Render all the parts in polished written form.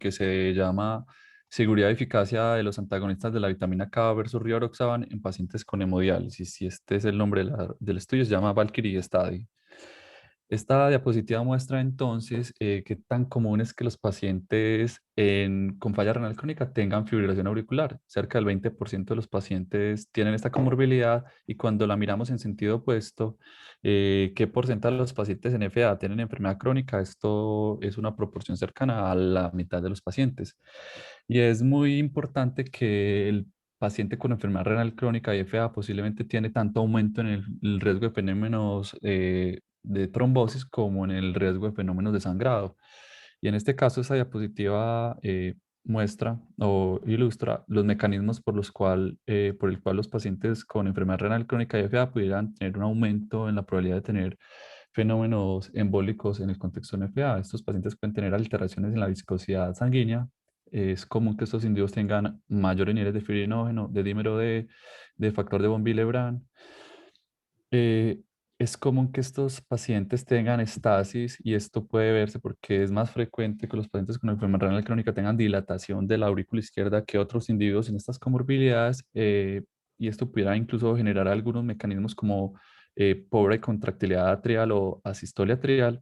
que se llama Seguridad y eficacia de los antagonistas de la vitamina K versus rivaroxaban en pacientes con hemodiálisis. Y este es el nombre del estudio, se llama Valkyrie Study. Esta diapositiva muestra entonces qué tan común es que los pacientes con falla renal crónica tengan fibrilación auricular. Cerca del 20% de los pacientes tienen esta comorbilidad y cuando la miramos en sentido opuesto, ¿qué porcentaje de los pacientes en FA tienen enfermedad crónica? Esto es una proporción cercana a la mitad de los pacientes. Y es muy importante que el paciente con enfermedad renal crónica y FA posiblemente tiene tanto aumento en el riesgo de fenómenos de trombosis como en el riesgo de fenómenos de sangrado. Y en este caso, esta diapositiva muestra o ilustra los mecanismos por el cual los pacientes con enfermedad renal crónica y FA pudieran tener un aumento en la probabilidad de tener fenómenos embólicos en el contexto de FA. Estos pacientes pueden tener alteraciones en la viscosidad sanguínea. Es común que estos individuos tengan mayores niveles de fibrinógeno, de dímero de factor de von Willebrand. Eh, es común que estos pacientes tengan estasis y esto puede verse porque es más frecuente que los pacientes con enfermedad renal crónica tengan dilatación de la aurícula izquierda que otros individuos en estas comorbilidades y esto pudiera incluso generar algunos mecanismos como pobre contractilidad atrial o asistolia atrial.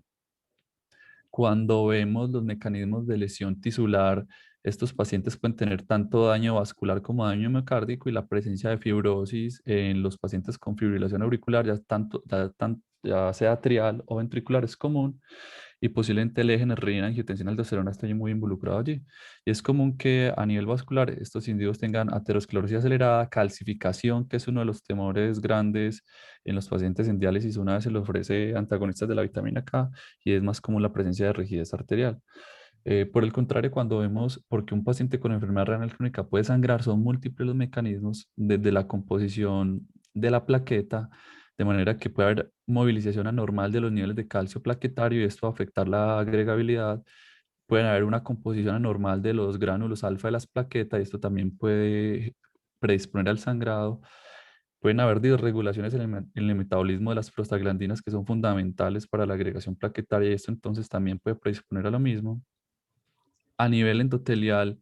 Cuando vemos los mecanismos de lesión tisular, estos pacientes pueden tener tanto daño vascular como daño miocárdico y la presencia de fibrosis en los pacientes con fibrilación auricular, ya sea atrial o ventricular, es común y posiblemente el eje renina, angiotensina, aldosterona esté muy involucrado allí. Y es común que a nivel vascular estos individuos tengan aterosclerosis acelerada, calcificación, que es uno de los temores grandes en los pacientes en diálisis. Una vez se les ofrece antagonistas de la vitamina K y es más común la presencia de rigidez arterial. Por el contrario, cuando vemos por qué un paciente con enfermedad renal crónica puede sangrar, son múltiples los mecanismos desde la composición de la plaqueta, de manera que puede haber movilización anormal de los niveles de calcio plaquetario y esto va a afectar la agregabilidad. Puede haber una composición anormal de los gránulos alfa de las plaquetas y esto también puede predisponer al sangrado. Pueden haber disregulaciones en el metabolismo de las prostaglandinas que son fundamentales para la agregación plaquetaria y esto entonces también puede predisponer a lo mismo. A nivel endotelial,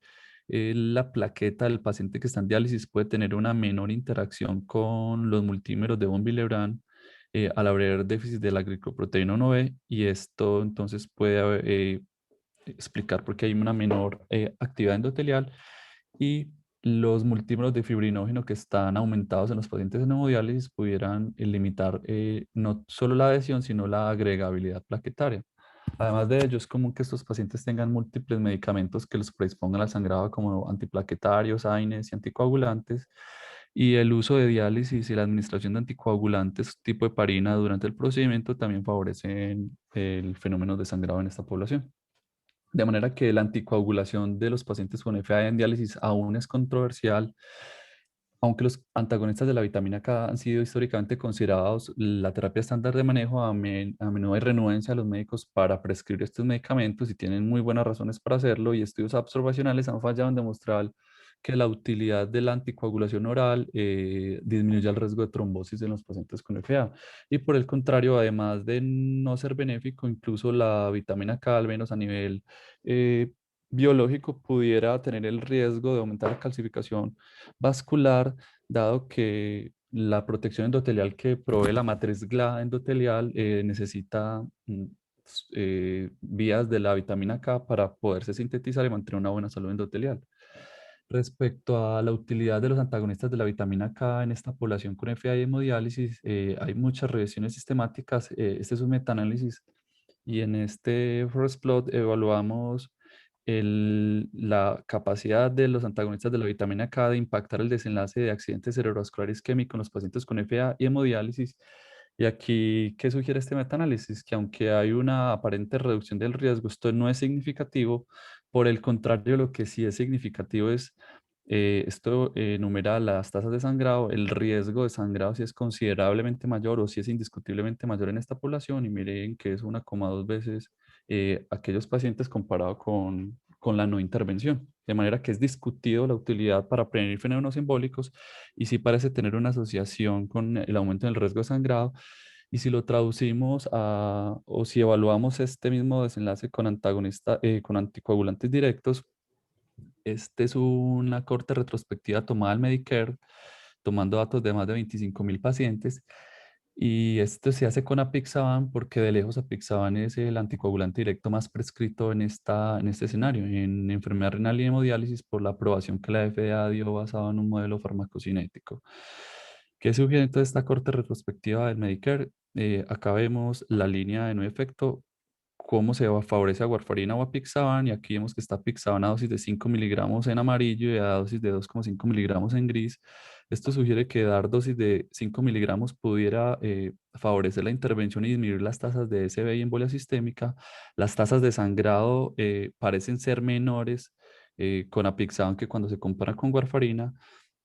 la plaqueta del paciente que está en diálisis puede tener una menor interacción con los multímeros de von Willebrand al haber déficit de la glicoproteína 1B y esto entonces puede explicar por qué hay una menor actividad endotelial y los multímeros de fibrinógeno que están aumentados en los pacientes en hemodiálisis pudieran limitar no solo la adhesión, sino la agregabilidad plaquetaria. Además de ello, es común que estos pacientes tengan múltiples medicamentos que los predispongan al sangrado como antiplaquetarios, AINES y anticoagulantes. Y el uso de diálisis y la administración de anticoagulantes tipo heparina durante el procedimiento también favorecen el fenómeno de sangrado en esta población. De manera que la anticoagulación de los pacientes con FA en diálisis aún es controversial, aunque los antagonistas de la vitamina K han sido históricamente considerados la terapia estándar de manejo, a menudo hay renuencia a los médicos para prescribir estos medicamentos y tienen muy buenas razones para hacerlo y estudios observacionales han fallado en demostrar que la utilidad de la anticoagulación oral disminuye el riesgo de trombosis en los pacientes con FA. Y por el contrario, además de no ser benéfico, incluso la vitamina K, al menos a nivel eh, biológico, pudiera tener el riesgo de aumentar la calcificación vascular, dado que la protección endotelial que provee la matriz GLA endotelial necesita vías de la vitamina K para poderse sintetizar y mantener una buena salud endotelial. Respecto a la utilidad de los antagonistas de la vitamina K en esta población con FA y hemodiálisis, hay muchas revisiones sistemáticas. Este es un metaanálisis y en este forest plot evaluamos la capacidad de los antagonistas de la vitamina K de impactar el desenlace de accidentes cerebrovasculares isquémicos en los pacientes con FA y hemodiálisis. Y aquí, ¿qué sugiere este metaanálisis? Que aunque hay una aparente reducción del riesgo, esto no es significativo. Por el contrario, lo que sí es significativo es, esto enumera las tasas de sangrado, el riesgo de sangrado si es considerablemente mayor o si es indiscutiblemente mayor en esta población y miren que es 1,2 veces aquellos pacientes comparado con la no intervención. De manera que es discutido la utilidad para prevenir fenómenos embólicos y sí parece tener una asociación con el aumento del riesgo de sangrado. Y si lo traducimos o si evaluamos este mismo desenlace con con anticoagulantes directos, este es una corte retrospectiva tomada al Medicare, tomando datos de más de 25.000 pacientes. Y esto se hace con apixaban porque de lejos apixaban es el anticoagulante directo más prescrito en este escenario, en enfermedad renal y hemodiálisis, por la aprobación que la FDA dio basado en un modelo farmacocinético. ¿Qué sugiere entonces esta corte retrospectiva del Medicare? Acá vemos la línea de no efecto, cómo favorece a warfarina o a apixaban, y aquí vemos que está apixaban a dosis de 5 miligramos en amarillo y a dosis de 2,5 miligramos en gris. Esto sugiere que dar dosis de 5 miligramos pudiera favorecer la intervención y disminuir las tasas de SB y embolia sistémica. Las tasas de sangrado parecen ser menores con apixaban que cuando se compara con warfarina.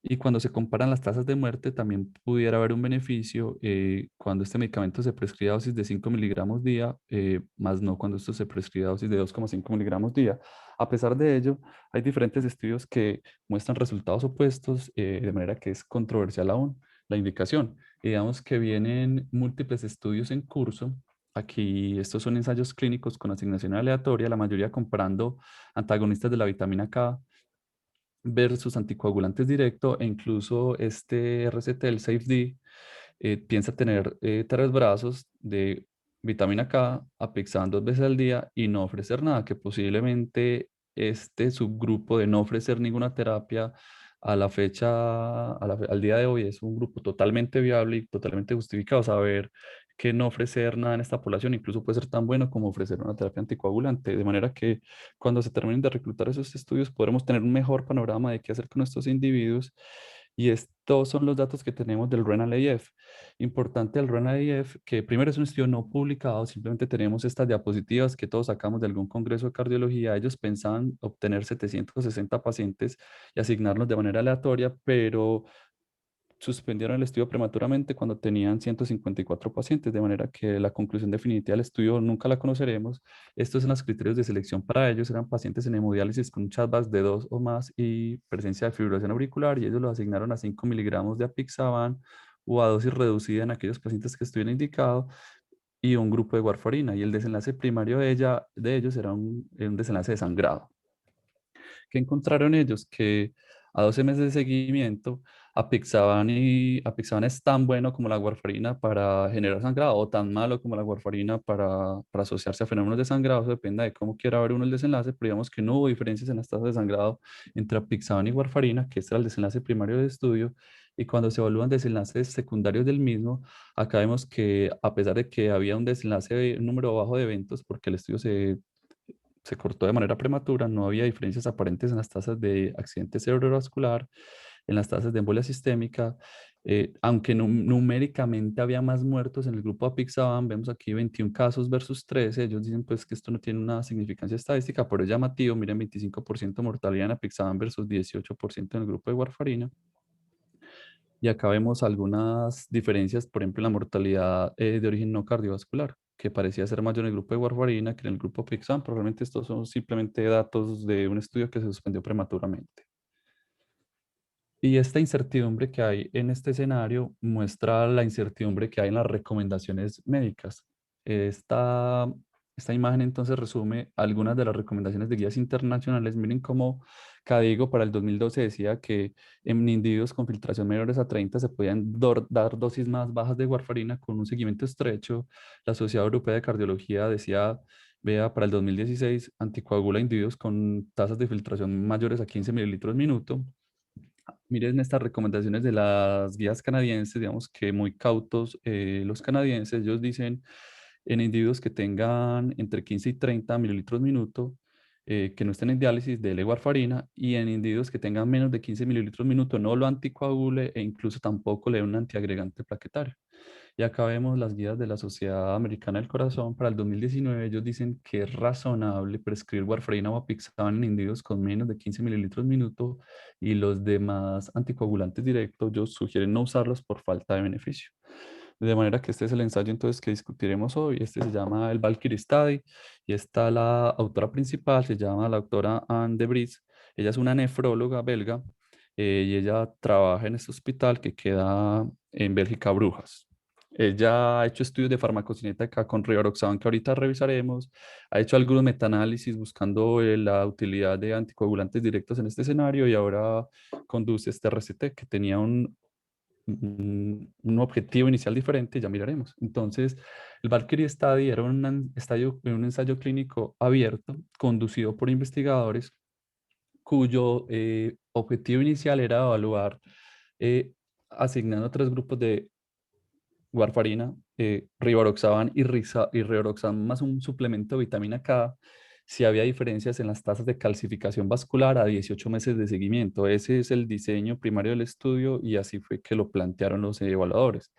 Y cuando se comparan las tasas de muerte, también pudiera haber un beneficio cuando este medicamento se prescribe a dosis de 5 miligramos día, más no cuando esto se prescribe a dosis de 2,5 miligramos día. A pesar de ello, hay diferentes estudios que muestran resultados opuestos, de manera que es controversial aún la indicación. Y digamos que vienen múltiples estudios en curso. Aquí estos son ensayos clínicos con asignación aleatoria, la mayoría comparando antagonistas de la vitamina K versus anticoagulantes directo, e incluso este RCT, el SafeD, piensa tener 3 brazos de vitamina K, apixaban 2 veces al día y no ofrecer nada, que posiblemente este subgrupo de no ofrecer ninguna terapia a la fecha, al día de hoy, es un grupo totalmente viable y totalmente justificado. Saber que no ofrecer nada en esta población incluso puede ser tan bueno como ofrecer una terapia anticoagulante, de manera que cuando se terminen de reclutar esos estudios podremos tener un mejor panorama de qué hacer con estos individuos. Y estos son los datos que tenemos del RENAL-AF. Importante el RENAL-AF, que primero es un estudio no publicado, simplemente tenemos estas diapositivas que todos sacamos de algún congreso de cardiología. Ellos pensaban obtener 760 pacientes y asignarlos de manera aleatoria, pero suspendieron el estudio prematuramente cuando tenían 154 pacientes, de manera que la conclusión definitiva del estudio nunca la conoceremos. Estos son los criterios de selección para ellos: eran pacientes en hemodiálisis con un CHA2-VAS de 2 o más y presencia de fibrilación auricular, y ellos los asignaron a 5 miligramos de apixaban o a dosis reducida en aquellos pacientes que estuvieran indicados, y un grupo de warfarina, y el desenlace primario de ellos era un desenlace de sangrado. ¿Qué encontraron ellos? Que a 12 meses de seguimiento, apixaban es tan bueno como la warfarina para generar sangrado, o tan malo como la warfarina para asociarse a fenómenos de sangrado. Eso depende de cómo quiera ver uno el desenlace, pero digamos que no hubo diferencias en las tasas de sangrado entre apixaban y warfarina, que este era el desenlace primario de estudio. Y cuando se evalúan desenlaces secundarios del mismo, acá vemos que a pesar de que había un desenlace, un número bajo de eventos, porque el estudio se cortó de manera prematura, no había diferencias aparentes en las tasas de accidente cerebrovascular, en las tasas de embolia sistémica. Aunque numéricamente había más muertos en el grupo apixaban, vemos aquí 21 casos versus 13. Ellos dicen pues que esto no tiene una significancia estadística, pero es llamativo. Miren, 25% mortalidad en apixaban versus 18% en el grupo de warfarina. Y acá vemos algunas diferencias, por ejemplo, en la mortalidad de origen no cardiovascular, que parecía ser mayor en el grupo de warfarina que en el grupo Pixan. Probablemente estos son simplemente datos de un estudio que se suspendió prematuramente. Y esta incertidumbre que hay en este escenario muestra la incertidumbre que hay en las recomendaciones médicas. Esta, esta imagen entonces resume algunas de las recomendaciones de guías internacionales. Miren cómo CADIGO para el 2012 decía que en individuos con filtración menores a 30 se podían dar dosis más bajas de warfarina con un seguimiento estrecho. La Sociedad Europea de Cardiología decía, vea, para el 2016 anticoagula individuos con tasas de filtración mayores a 15 mililitros minuto. Miren estas recomendaciones de las guías canadienses, digamos que muy cautos los canadienses. Ellos dicen en individuos que tengan entre 15 y 30 mililitros minuto, que no estén en diálisis, de warfarina, y en individuos que tengan menos de 15 mililitros minuto no lo anticoagule e incluso tampoco le dé un antiagregante plaquetario. Y acá vemos las guías de la Sociedad Americana del Corazón para el 2019. Ellos dicen que es razonable prescribir warfarina o apixaban en individuos con menos de 15 mililitros minuto, y los demás anticoagulantes directos ellos sugieren no usarlos por falta de beneficio. De manera que este es el ensayo entonces que discutiremos hoy. Este se llama el Valkyrie Study y está la autora principal, se llama la doctora Anne de Vries. Ella es una nefróloga belga, y ella trabaja en este hospital que queda en Bélgica, Brujas. Ella ha hecho estudios de farmacocinética con rivaroxaban que ahorita revisaremos. Ha hecho algunos metaanálisis buscando la utilidad de anticoagulantes directos en este escenario y ahora conduce este RCT que tenía un objetivo inicial diferente, ya miraremos. Entonces, el Valkyrie Study era un ensayo clínico abierto conducido por investigadores cuyo objetivo inicial era evaluar, asignando tres grupos de warfarina, rivaroxaban y rivaroxaban más un suplemento de vitamina K, si había diferencias en las tasas de calcificación vascular a 18 meses de seguimiento. Ese es el diseño primario del estudio y así fue que lo plantearon los evaluadores.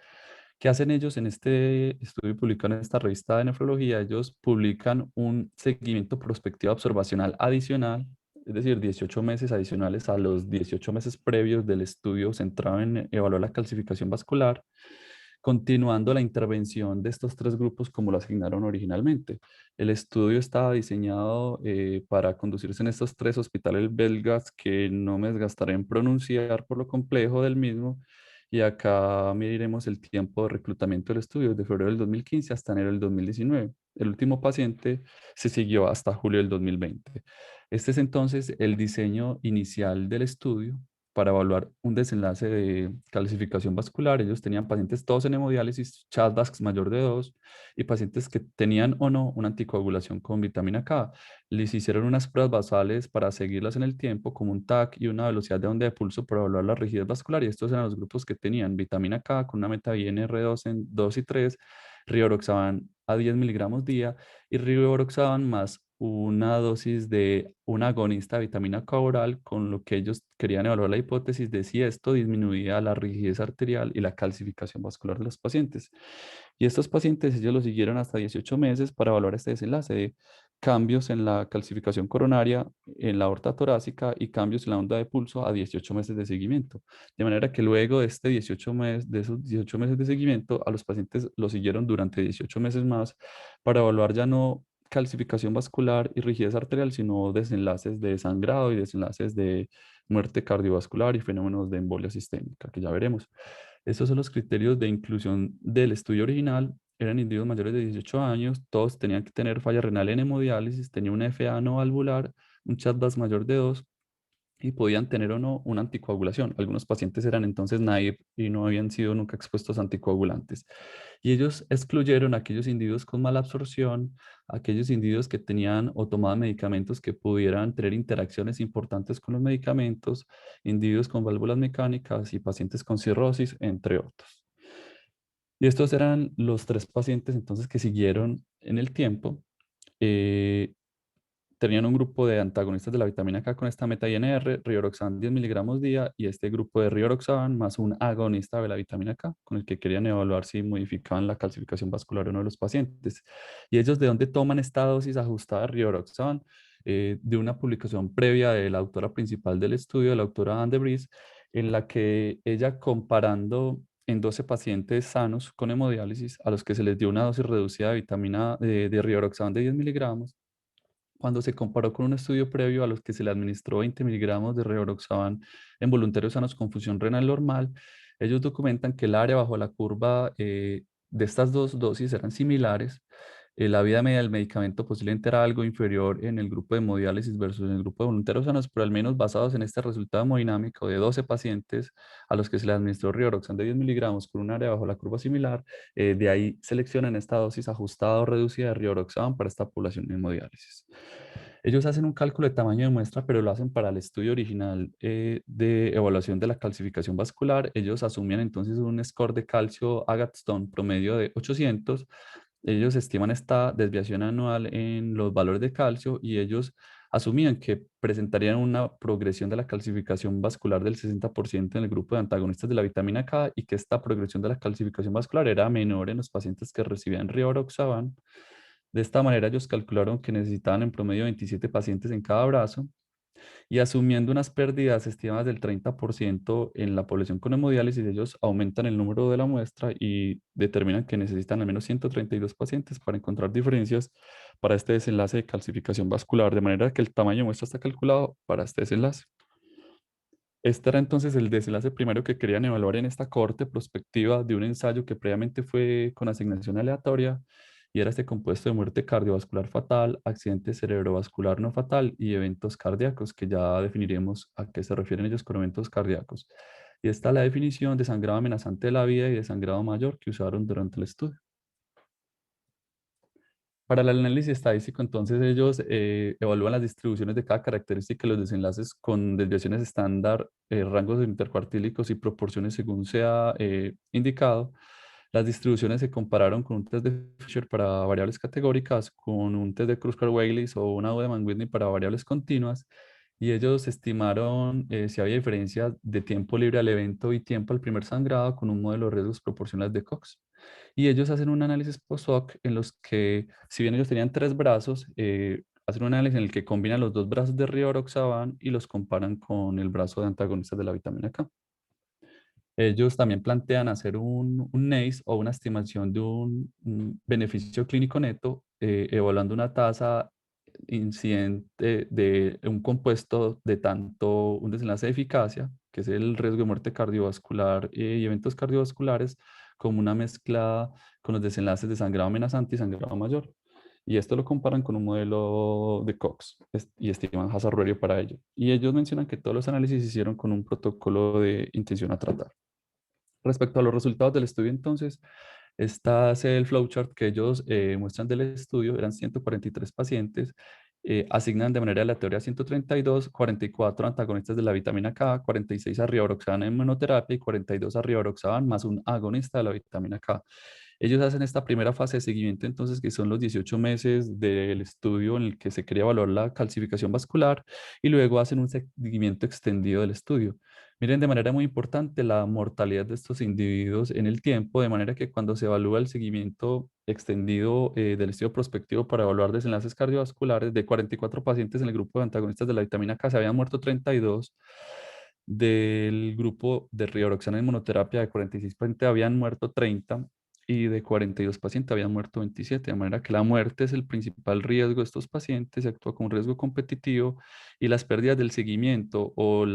¿Qué hacen ellos en este estudio publicado en esta revista de nefrología? Ellos publican un seguimiento prospectivo observacional adicional, es decir, 18 meses adicionales a los 18 meses previos del estudio centrado en evaluar la calcificación vascular, continuando la intervención de estos tres grupos como lo asignaron originalmente. El estudio estaba diseñado para conducirse en estos tres hospitales belgas que no me desgastaré en pronunciar por lo complejo del mismo. Y acá miraremos el tiempo de reclutamiento del estudio, desde febrero del 2015 hasta enero del 2019. El último paciente se siguió hasta julio del 2020. Este es entonces el diseño inicial del estudio para evaluar un desenlace de calcificación vascular. Ellos tenían pacientes todos en hemodiálisis, CHA2-VASc mayor de 2 y pacientes que tenían o no una anticoagulación con vitamina K. Les hicieron unas pruebas basales para seguirlas en el tiempo, como un TAC y una velocidad de onda de pulso para evaluar la rigidez vascular. Y estos eran los grupos que tenían vitamina K con una meta INR2 en 2 y 3, rivaroxaban a 10 miligramos día y rivaroxaban más una dosis de un agonista de vitamina K oral, con lo que ellos querían evaluar la hipótesis de si esto disminuía la rigidez arterial y la calcificación vascular de los pacientes. Y estos pacientes ellos los siguieron hasta 18 meses para evaluar este desenlace de cambios en la calcificación coronaria, en la aorta torácica y cambios en la onda de pulso a 18 meses de seguimiento. De manera que luego de, de esos 18 meses de seguimiento, a los pacientes los siguieron durante 18 meses más para evaluar ya no calcificación vascular y rigidez arterial, sino desenlaces de sangrado y desenlaces de muerte cardiovascular y fenómenos de embolia sistémica, que ya veremos. Estos son los criterios de inclusión del estudio original. Eran individuos mayores de 18 años, todos tenían que tener falla renal en hemodiálisis, tenían una FA no valvular, un CHA2-VASc mayor de 2 y podían tener o no una anticoagulación. Algunos pacientes eran entonces naive y no habían sido nunca expuestos a anticoagulantes. Y ellos excluyeron a aquellos individuos con mala absorción, aquellos individuos que tenían o tomaban medicamentos que pudieran tener interacciones importantes con los medicamentos, individuos con válvulas mecánicas y pacientes con cirrosis, entre otros. Y estos eran los tres pacientes entonces que siguieron en el tiempo. Eh, Tenían un grupo de antagonistas de la vitamina K con esta meta-INR, rivaroxaban 10 miligramos día, y este grupo de rivaroxaban más un agonista de la vitamina K, con el que querían evaluar si modificaban la calcificación vascular o no de los pacientes. ¿Y ellos de dónde toman esta dosis ajustada de rivaroxaban? De una publicación previa de la autora principal del estudio, la autora Anne de Vries, en la que ella comparando en 12 pacientes sanos con hemodiálisis a los que se les dio una dosis reducida de vitamina de rivaroxaban de 10 miligramos, cuando se comparó con un estudio previo a los que se le administró 20 miligramos de rivaroxaban en voluntarios sanos con función renal normal, ellos documentan que el área bajo la curva de estas dos dosis eran similares. La vida media del medicamento posiblemente era algo inferior en el grupo de hemodiálisis versus en el grupo de voluntarios sanos, pero al menos basados en este resultado hemodinámico de 12 pacientes a los que se le administró rivaroxaban de 10 miligramos con un área bajo la curva similar, de ahí seleccionan esta dosis ajustada o reducida de rivaroxaban para esta población en hemodiálisis. Ellos hacen un cálculo de tamaño de muestra, pero lo hacen para el estudio original de evaluación de la calcificación vascular. Ellos asumían entonces un score de calcio Agatston promedio de 800. Ellos estiman esta desviación anual en los valores de calcio y ellos asumían que presentarían una progresión de la calcificación vascular del 60% en el grupo de antagonistas de la vitamina K y que esta progresión de la calcificación vascular era menor en los pacientes que recibían rivaroxaban. De esta manera, ellos calcularon que necesitaban en promedio 27 pacientes en cada brazo y asumiendo unas pérdidas estimadas del 30% en la población con hemodiálisis, ellos aumentan el número de la muestra y determinan que necesitan al menos 132 pacientes para encontrar diferencias para este desenlace de calcificación vascular, de manera que el tamaño de muestra está calculado para este desenlace. Este era entonces el desenlace primero que querían evaluar en esta cohorte prospectiva de un ensayo que previamente fue con asignación aleatoria y era este compuesto de muerte cardiovascular fatal, accidente cerebrovascular no fatal y eventos cardíacos, que ya definiremos a qué se refieren ellos con eventos cardíacos. Y esta es la definición de sangrado amenazante de la vida y de sangrado mayor que usaron durante el estudio. Para el análisis estadístico, entonces ellos evalúan las distribuciones de cada característica y los desenlaces con desviaciones estándar, rangos intercuartílicos y proporciones según sea indicado. Las distribuciones se compararon con un test de Fisher para variables categóricas, con un test de Kruskal-Wallis o una Udemann-Whitney para variables continuas, y ellos estimaron si había diferencia de tiempo libre al evento y tiempo al primer sangrado con un modelo de riesgos proporcionales de Cox. Y ellos hacen un análisis post-hoc en los que, si bien ellos tenían tres brazos, hacen un análisis en el que combinan los dos brazos de rivaroxaban y los comparan con el brazo de antagonistas de la vitamina K. Ellos también plantean hacer un NACE o una estimación de un beneficio clínico neto, evaluando una tasa incidente de un compuesto de tanto un desenlace de eficacia, que es el riesgo de muerte cardiovascular y eventos cardiovasculares, como una mezcla con los desenlaces de sangrado amenazante y sangrado mayor. Y esto lo comparan con un modelo de Cox y estiman hazard ratio para ello. Y ellos mencionan que todos los análisis se hicieron con un protocolo de intención a tratar. Respecto a los resultados del estudio, entonces, esta es el flowchart que ellos muestran del estudio. Eran 143 pacientes, asignan de manera aleatoria 132, 44 antagonistas de la vitamina K, 46 a rivaroxaban en monoterapia y 42 a rivaroxaban más un agonista de la vitamina K. Ellos hacen esta primera fase de seguimiento, entonces, que son los 18 meses del estudio en el que se quería evaluar la calcificación vascular, y luego hacen un seguimiento extendido del estudio. Miren de manera muy importante la mortalidad de estos individuos en el tiempo, de manera que cuando se evalúa el seguimiento extendido del estudio prospectivo para evaluar desenlaces cardiovasculares, de 44 pacientes en el grupo de antagonistas de la vitamina K se habían muerto 32, del grupo de rivaroxana en monoterapia de 46 pacientes habían muerto 30 y de 42 pacientes habían muerto 27, de manera que la muerte es el principal riesgo de estos pacientes, se actúa como un riesgo competitivo, y las pérdidas del seguimiento o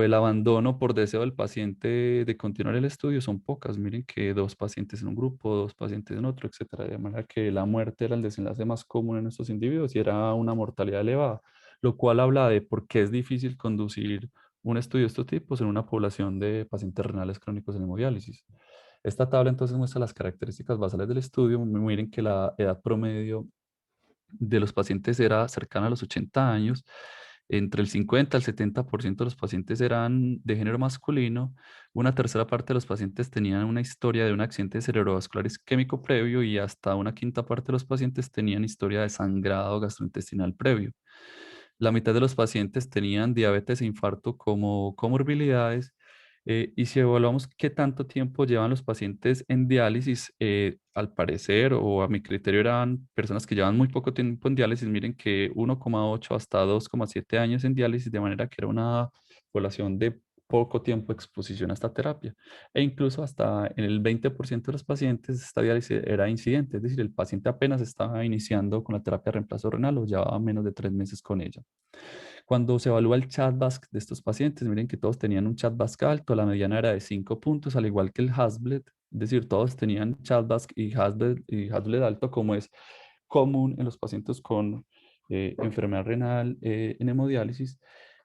el abandono por deseo del paciente de continuar el estudio son pocas. Miren que dos pacientes en un grupo, dos pacientes en otro, etcétera. De manera que la muerte era el desenlace más común en estos individuos y era una mortalidad elevada, lo cual habla de por qué es difícil conducir un estudio de estos tipos en una población de pacientes renales crónicos en hemodiálisis. Esta tabla entonces muestra las características basales del estudio. Miren que la edad promedio de los pacientes era cercana a los 80 años. Entre el 50 al 70% de los pacientes eran de género masculino. Una tercera parte de los pacientes tenían una historia de un accidente cerebrovascular isquémico previo y hasta una quinta parte de los pacientes tenían historia de sangrado gastrointestinal previo. La mitad de los pacientes tenían diabetes e infarto como comorbilidades. Y si evaluamos qué tanto tiempo llevan los pacientes en diálisis, al parecer o a mi criterio eran personas que llevan muy poco tiempo en diálisis. Miren que 1,8 hasta 2,7 años en diálisis, de manera que era una población de poco tiempo de exposición a esta terapia. E incluso hasta en el 20% de los pacientes esta diálisis era incidente, es decir, el paciente apenas estaba iniciando con la terapia de reemplazo renal o llevaba menos de 3 meses con ella. Cuando se evalúa el chat-BASC de estos pacientes, miren que todos tenían un chat-BASC alto, la mediana era de 5 puntos, al igual que el Hasbled, es decir, todos tenían chat-BASC y Hasbled alto, como es común en los pacientes con enfermedad renal en hemodiálisis.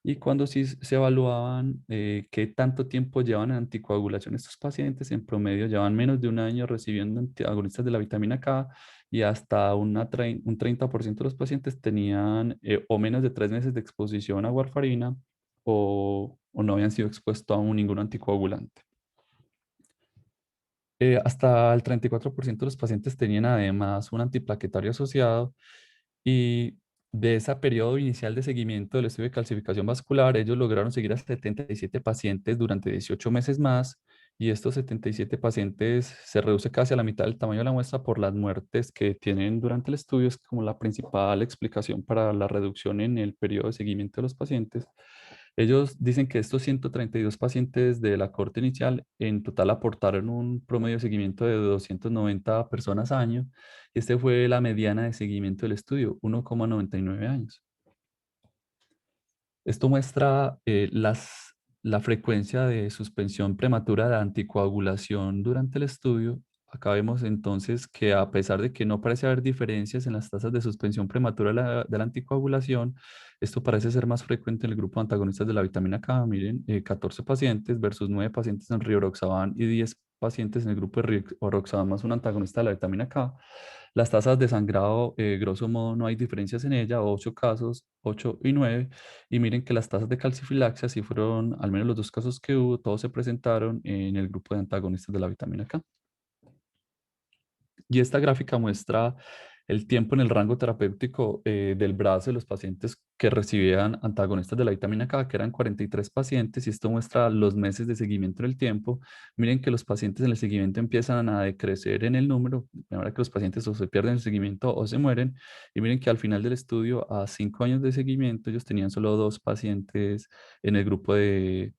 Y cuando sí se evaluaban qué tanto tiempo llevan en anticoagulación estos pacientes, en promedio llevan menos de un año recibiendo antagonistas de la vitamina K, y hasta un 30% de los pacientes tenían o menos de 3 meses de exposición a warfarina o no habían sido expuestos a ningún anticoagulante. Hasta el 34% de los pacientes tenían además un antiplaquetario asociado, y de ese periodo inicial de seguimiento del estudio de calcificación vascular, ellos lograron seguir a 77 pacientes durante 18 meses más, y estos 77 pacientes se reduce casi a la mitad del tamaño de la muestra por las muertes que tienen durante el estudio. Es como la principal explicación para la reducción en el periodo de seguimiento de los pacientes. Ellos dicen que estos 132 pacientes de la corte inicial en total aportaron un promedio de seguimiento de 290 personas año, y este fue la mediana de seguimiento del estudio, 1,99 años. Esto muestra la frecuencia de suspensión prematura de anticoagulación durante el estudio. Acá vemos entonces que a pesar de que no parece haber diferencias en las tasas de suspensión prematura de la anticoagulación, esto parece ser más frecuente en el grupo de antagonistas de la vitamina K. Miren, 14 pacientes versus 9 pacientes en rivaroxaban y 10 pacientes en el grupo de rivaroxaban más un antagonista de la vitamina K. Las tasas de sangrado, grosso modo, no hay diferencias en ella, 8 casos, 8 y 9. Y miren que las tasas de calcifilaxia, sí fueron, al menos los dos casos que hubo, todos se presentaron en el grupo de antagonistas de la vitamina K. Y esta gráfica muestra el tiempo en el rango terapéutico del brazo de los pacientes que recibían antagonistas de la vitamina K, que eran 43 pacientes, y esto muestra los meses de seguimiento en el tiempo. Miren que los pacientes en el seguimiento empiezan a decrecer en el número, de manera que los pacientes o se pierden el seguimiento o se mueren. Y miren que al final del estudio, a 5 años de seguimiento, ellos tenían solo 2 pacientes en el grupo de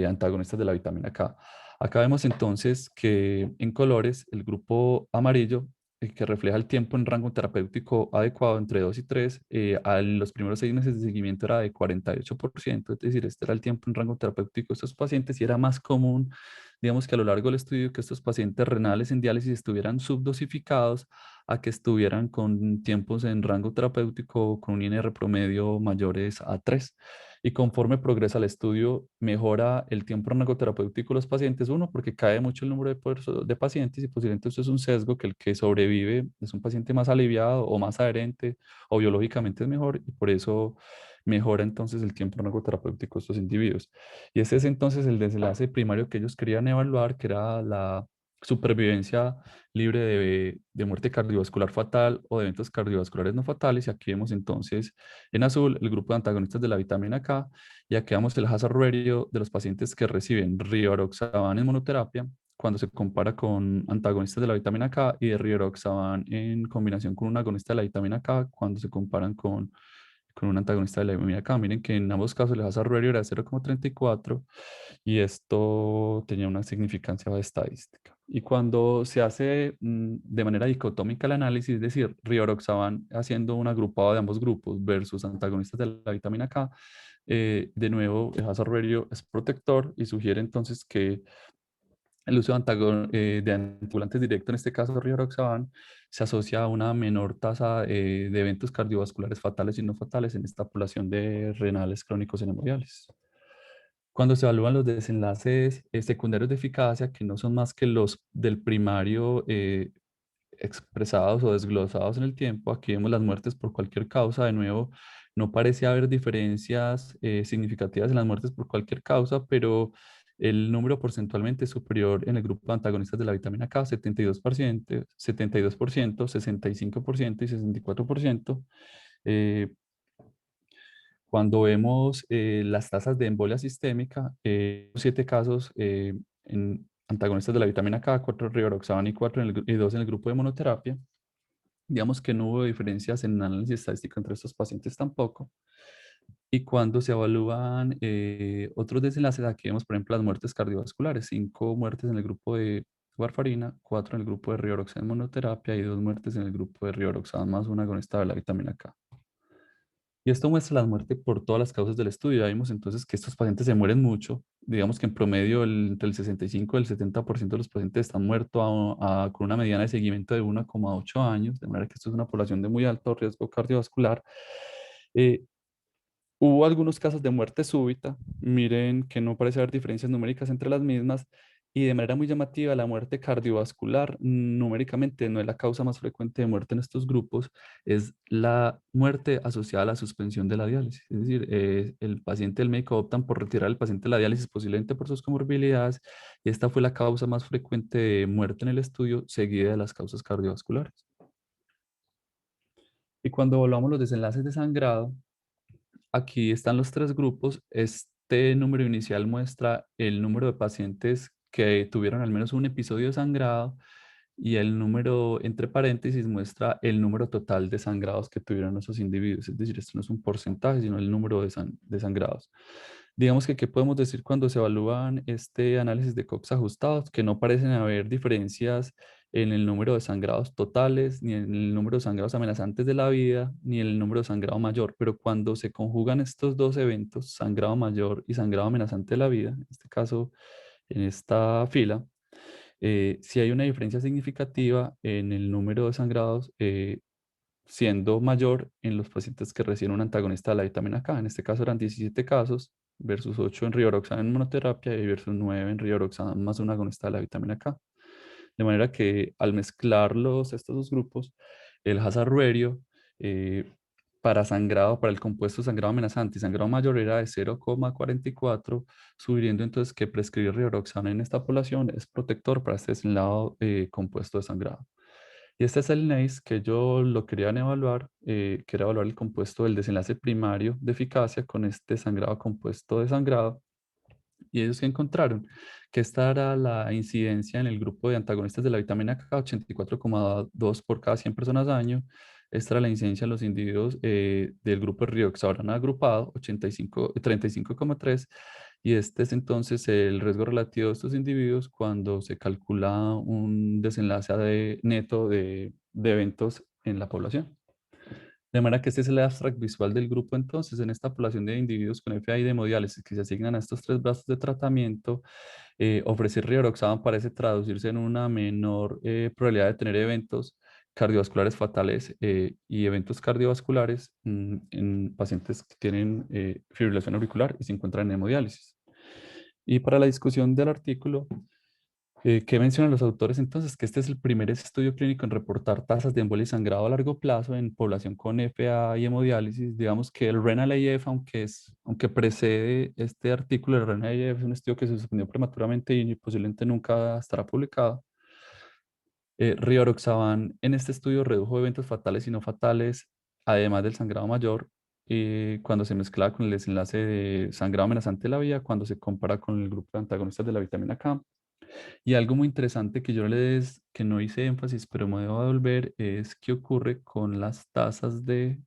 antagonistas de la vitamina K. Acá vemos entonces que en colores el grupo amarillo, que refleja el tiempo en rango terapéutico adecuado entre 2 y 3, a los primeros 6 meses de seguimiento era de 48%, es decir, este era el tiempo en rango terapéutico de estos pacientes y era más común, digamos que a lo largo del estudio, que estos pacientes renales en diálisis estuvieran subdosificados a que estuvieran con tiempos en rango terapéutico con un INR promedio mayores a 3. Y conforme progresa el estudio, mejora el tiempo farmacoterapéutico de los pacientes. Uno, porque cae mucho el número de pacientes y posiblemente esto es un sesgo que el que sobrevive es un paciente más aliviado o más adherente o biológicamente es mejor y por eso mejora entonces el tiempo farmacoterapéutico de estos individuos. Y ese es entonces el desenlace primario que ellos querían evaluar, que era la supervivencia libre de muerte cardiovascular fatal o de eventos cardiovasculares no fatales. Y aquí vemos entonces en azul el grupo de antagonistas de la vitamina K y aquí vemos el hazard ratio de los pacientes que reciben rivaroxaban en monoterapia cuando se compara con antagonistas de la vitamina K y de rivaroxaban en combinación con un agonista de la vitamina K cuando se comparan con un antagonista de la vitamina K. Miren que en ambos casos el hazard ratio era 0,34 y esto tenía una significancia estadística. Y cuando se hace de manera dicotómica el análisis, es decir, rivaroxaban haciendo un agrupado de ambos grupos versus antagonistas de la vitamina K, de nuevo el hazard ratio es protector y sugiere entonces que el uso de anticoagulantes directo, en este caso rivaroxaban, se asocia a una menor tasa de eventos cardiovasculares fatales y no fatales en esta población de renales crónicos en hemodiálisis. Cuando se evalúan los desenlaces secundarios de eficacia, que no son más que los del primario expresados o desglosados en el tiempo, aquí vemos las muertes por cualquier causa. De nuevo, no parece haber diferencias significativas en las muertes por cualquier causa, pero el número porcentualmente es superior en el grupo de antagonistas de la vitamina K, 72%, 72%, 65% y 64%. Eh, Cuando vemos las tasas de embolia sistémica, 7 casos en antagonistas de la vitamina K, 4 rivaroxaban y 4 y 2 en el grupo de monoterapia, digamos que no hubo diferencias en análisis estadístico entre estos pacientes tampoco. Y cuando se evalúan otros desenlaces, aquí vemos, por ejemplo, las muertes cardiovasculares, 5 muertes en el grupo de warfarina, 4 en el grupo de rivaroxaban en monoterapia y 2 muertes en el grupo de rivaroxaban más un agonista de la vitamina K. Y esto muestra la muerte por todas las causas del estudio. Ya vimos entonces que estos pacientes se mueren mucho. Digamos que en promedio entre el 65 y el 70% de los pacientes están muertos con una mediana de seguimiento de 1,8 años, de manera que esto es una población de muy alto riesgo cardiovascular. Eh, Hubo algunos casos de muerte súbita. Miren que no parece haber diferencias numéricas entre las mismas. Y de manera muy llamativa, la muerte cardiovascular numéricamente no es la causa más frecuente de muerte en estos grupos, es la muerte asociada a la suspensión de la diálisis. Es decir, el paciente y el médico optan por retirar al paciente de la diálisis posiblemente por sus comorbilidades y esta fue la causa más frecuente de muerte en el estudio, seguida de las causas cardiovasculares. Y cuando evaluamos los desenlaces de sangrado, aquí están los 3 grupos. Este número inicial muestra el número de pacientes que tuvieron al menos un episodio de sangrado y el número entre paréntesis muestra el número total de sangrados que tuvieron esos individuos. Es decir, esto no es un porcentaje, sino el número de sangrados. Digamos que, ¿qué podemos decir cuando se evalúan este análisis de Cox ajustados? Que no parecen haber diferencias en el número de sangrados totales, ni en el número de sangrados amenazantes de la vida, ni en el número de sangrado mayor. Pero cuando se conjugan estos dos eventos, sangrado mayor y sangrado amenazante de la vida, en este caso, en esta fila, sí hay una diferencia significativa en el número de sangrados, siendo mayor en los pacientes que reciben un antagonista de la vitamina K. En este caso eran 17 casos versus 8 en rivaroxaban en monoterapia y versus 9 en rivaroxaban más un agonista de la vitamina K. De manera que al mezclarlos estos dos grupos, el hazard ratio para sangrado, para el compuesto sangrado amenazante y sangrado mayor era de 0,44, sugiriendo entonces que prescribir rivaroxana en esta población es protector para este desenlado compuesto de sangrado. Y este es el NACE que yo lo querían evaluar, que era evaluar el compuesto del desenlace primario de eficacia con este sangrado compuesto de sangrado. Y ellos que encontraron que esta era la incidencia en el grupo de antagonistas de la vitamina K, 84,2 por cada 100 personas al año. Esta era la incidencia en los individuos del grupo de rioxaurana agrupado, 85, 35,3. Y este es entonces el riesgo relativo de estos individuos cuando se calcula un desenlace neto de eventos en la población. De manera que este es el abstract visual del grupo entonces en esta población de individuos con FA y de hemodiálisis que se asignan a estos tres brazos de tratamiento. Ofrecer rivaroxaban parece traducirse en una menor probabilidad de tener eventos cardiovasculares fatales y eventos cardiovasculares en pacientes que tienen fibrilación auricular y se encuentran en hemodiálisis. Y para la discusión del artículo, ¿qué mencionan los autores entonces? Que este es el primer estudio clínico en reportar tasas de embolia y sangrado a largo plazo en población con FA y hemodiálisis. Digamos que el RENAL-AIF, aunque precede este artículo, el RENAL-AIF es un estudio que se suspendió prematuramente y posiblemente nunca estará publicado. Rivaroxaban en este estudio redujo eventos fatales y no fatales, además del sangrado mayor, cuando se mezclaba con el desenlace de sangrado amenazante de la vía, cuando se compara con el grupo de antagonistas de la vitamina K. Y algo muy interesante que no hice énfasis, pero me debo devolver, es qué ocurre con las tasas de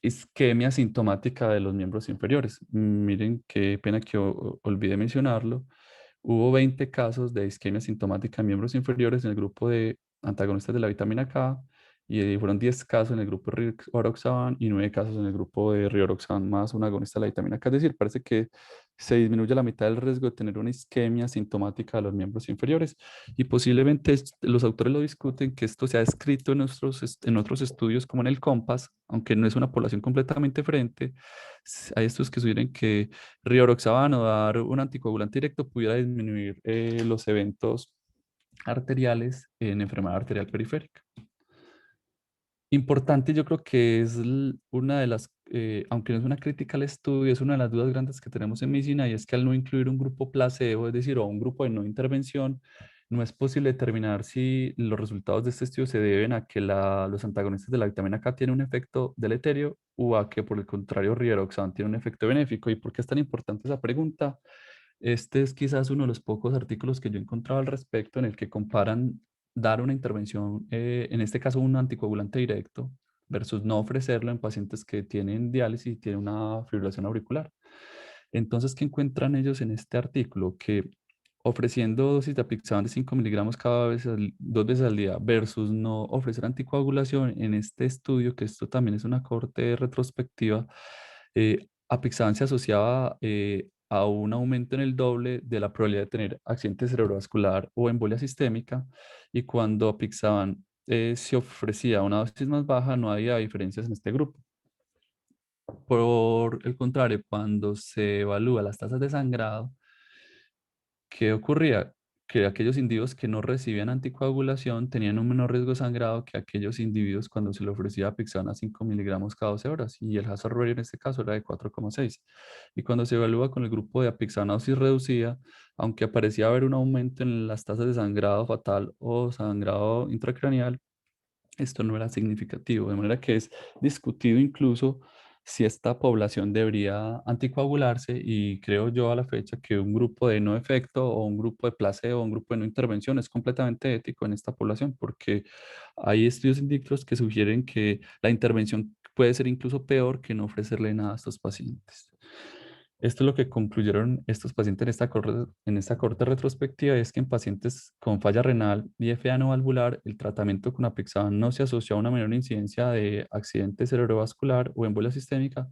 isquemia sintomática de los miembros inferiores. Miren, qué pena que olvidé mencionarlo. Hubo 20 casos de isquemia sintomática en miembros inferiores en el grupo de antagonistas de la vitamina K y fueron 10 casos en el grupo de rivaroxaban y 9 casos en el grupo de rivaroxaban más un agonista de la vitamina K. Es decir, parece que se disminuye la mitad del riesgo de tener una isquemia sintomática de los miembros inferiores y posiblemente los autores lo discuten que esto se ha descrito en otros estudios como en el COMPAS, aunque no es una población completamente diferente. Hay estudios que sugieren que rivaroxaban o dar un anticoagulante directo pudiera disminuir los eventos arteriales en enfermedad arterial periférica. Importante, yo creo que es una de las, aunque no es una crítica al estudio, es una de las dudas grandes que tenemos en medicina y es que al no incluir un grupo placebo, es decir, o un grupo de no intervención, no es posible determinar si los resultados de este estudio se deben a que los antagonistas de la vitamina K tienen un efecto deleterio o a que por el contrario rivaroxaban tiene un efecto benéfico. ¿Y por qué es tan importante esa pregunta? Este es quizás uno de los pocos artículos que yo he encontrado al respecto en el que comparan dar una intervención, en este caso un anticoagulante directo, versus no ofrecerlo en pacientes que tienen diálisis y tienen una fibrilación auricular. Entonces, ¿qué encuentran ellos en este artículo? Que ofreciendo dosis de apixaban de 5 miligramos cada vez, 2 veces al día, versus no ofrecer anticoagulación en este estudio, que esto también es una corte retrospectiva, apixaban se asociaba a un aumento en el doble de la probabilidad de tener accidente cerebrovascular o embolia sistémica, y cuando apixaban se ofrecía una dosis más baja, no había diferencias en este grupo. Por el contrario, cuando se evalúa las tasas de sangrado, ¿qué ocurría? Que aquellos individuos que no recibían anticoagulación tenían un menor riesgo de sangrado que aquellos individuos cuando se le ofrecía apixaban a 5 miligramos cada 12 horas, y el hazard ratio en este caso era de 4,6. Y cuando se evalúa con el grupo de apixaban a dosis reducida, aunque parecía haber un aumento en las tasas de sangrado fatal o sangrado intracraneal, esto no era significativo, de manera que es discutido incluso si esta población debería anticoagularse, y creo yo a la fecha que un grupo de no efecto o un grupo de placebo o un grupo de no intervención es completamente ético en esta población, porque hay estudios indicadores que sugieren que la intervención puede ser incluso peor que no ofrecerle nada a estos pacientes. Esto es lo que concluyeron estos pacientes en esta corte retrospectiva, es que en pacientes con falla renal y FA no valvular, el tratamiento con apixaban no se asoció a una menor incidencia de accidente cerebrovascular o embolia sistémica,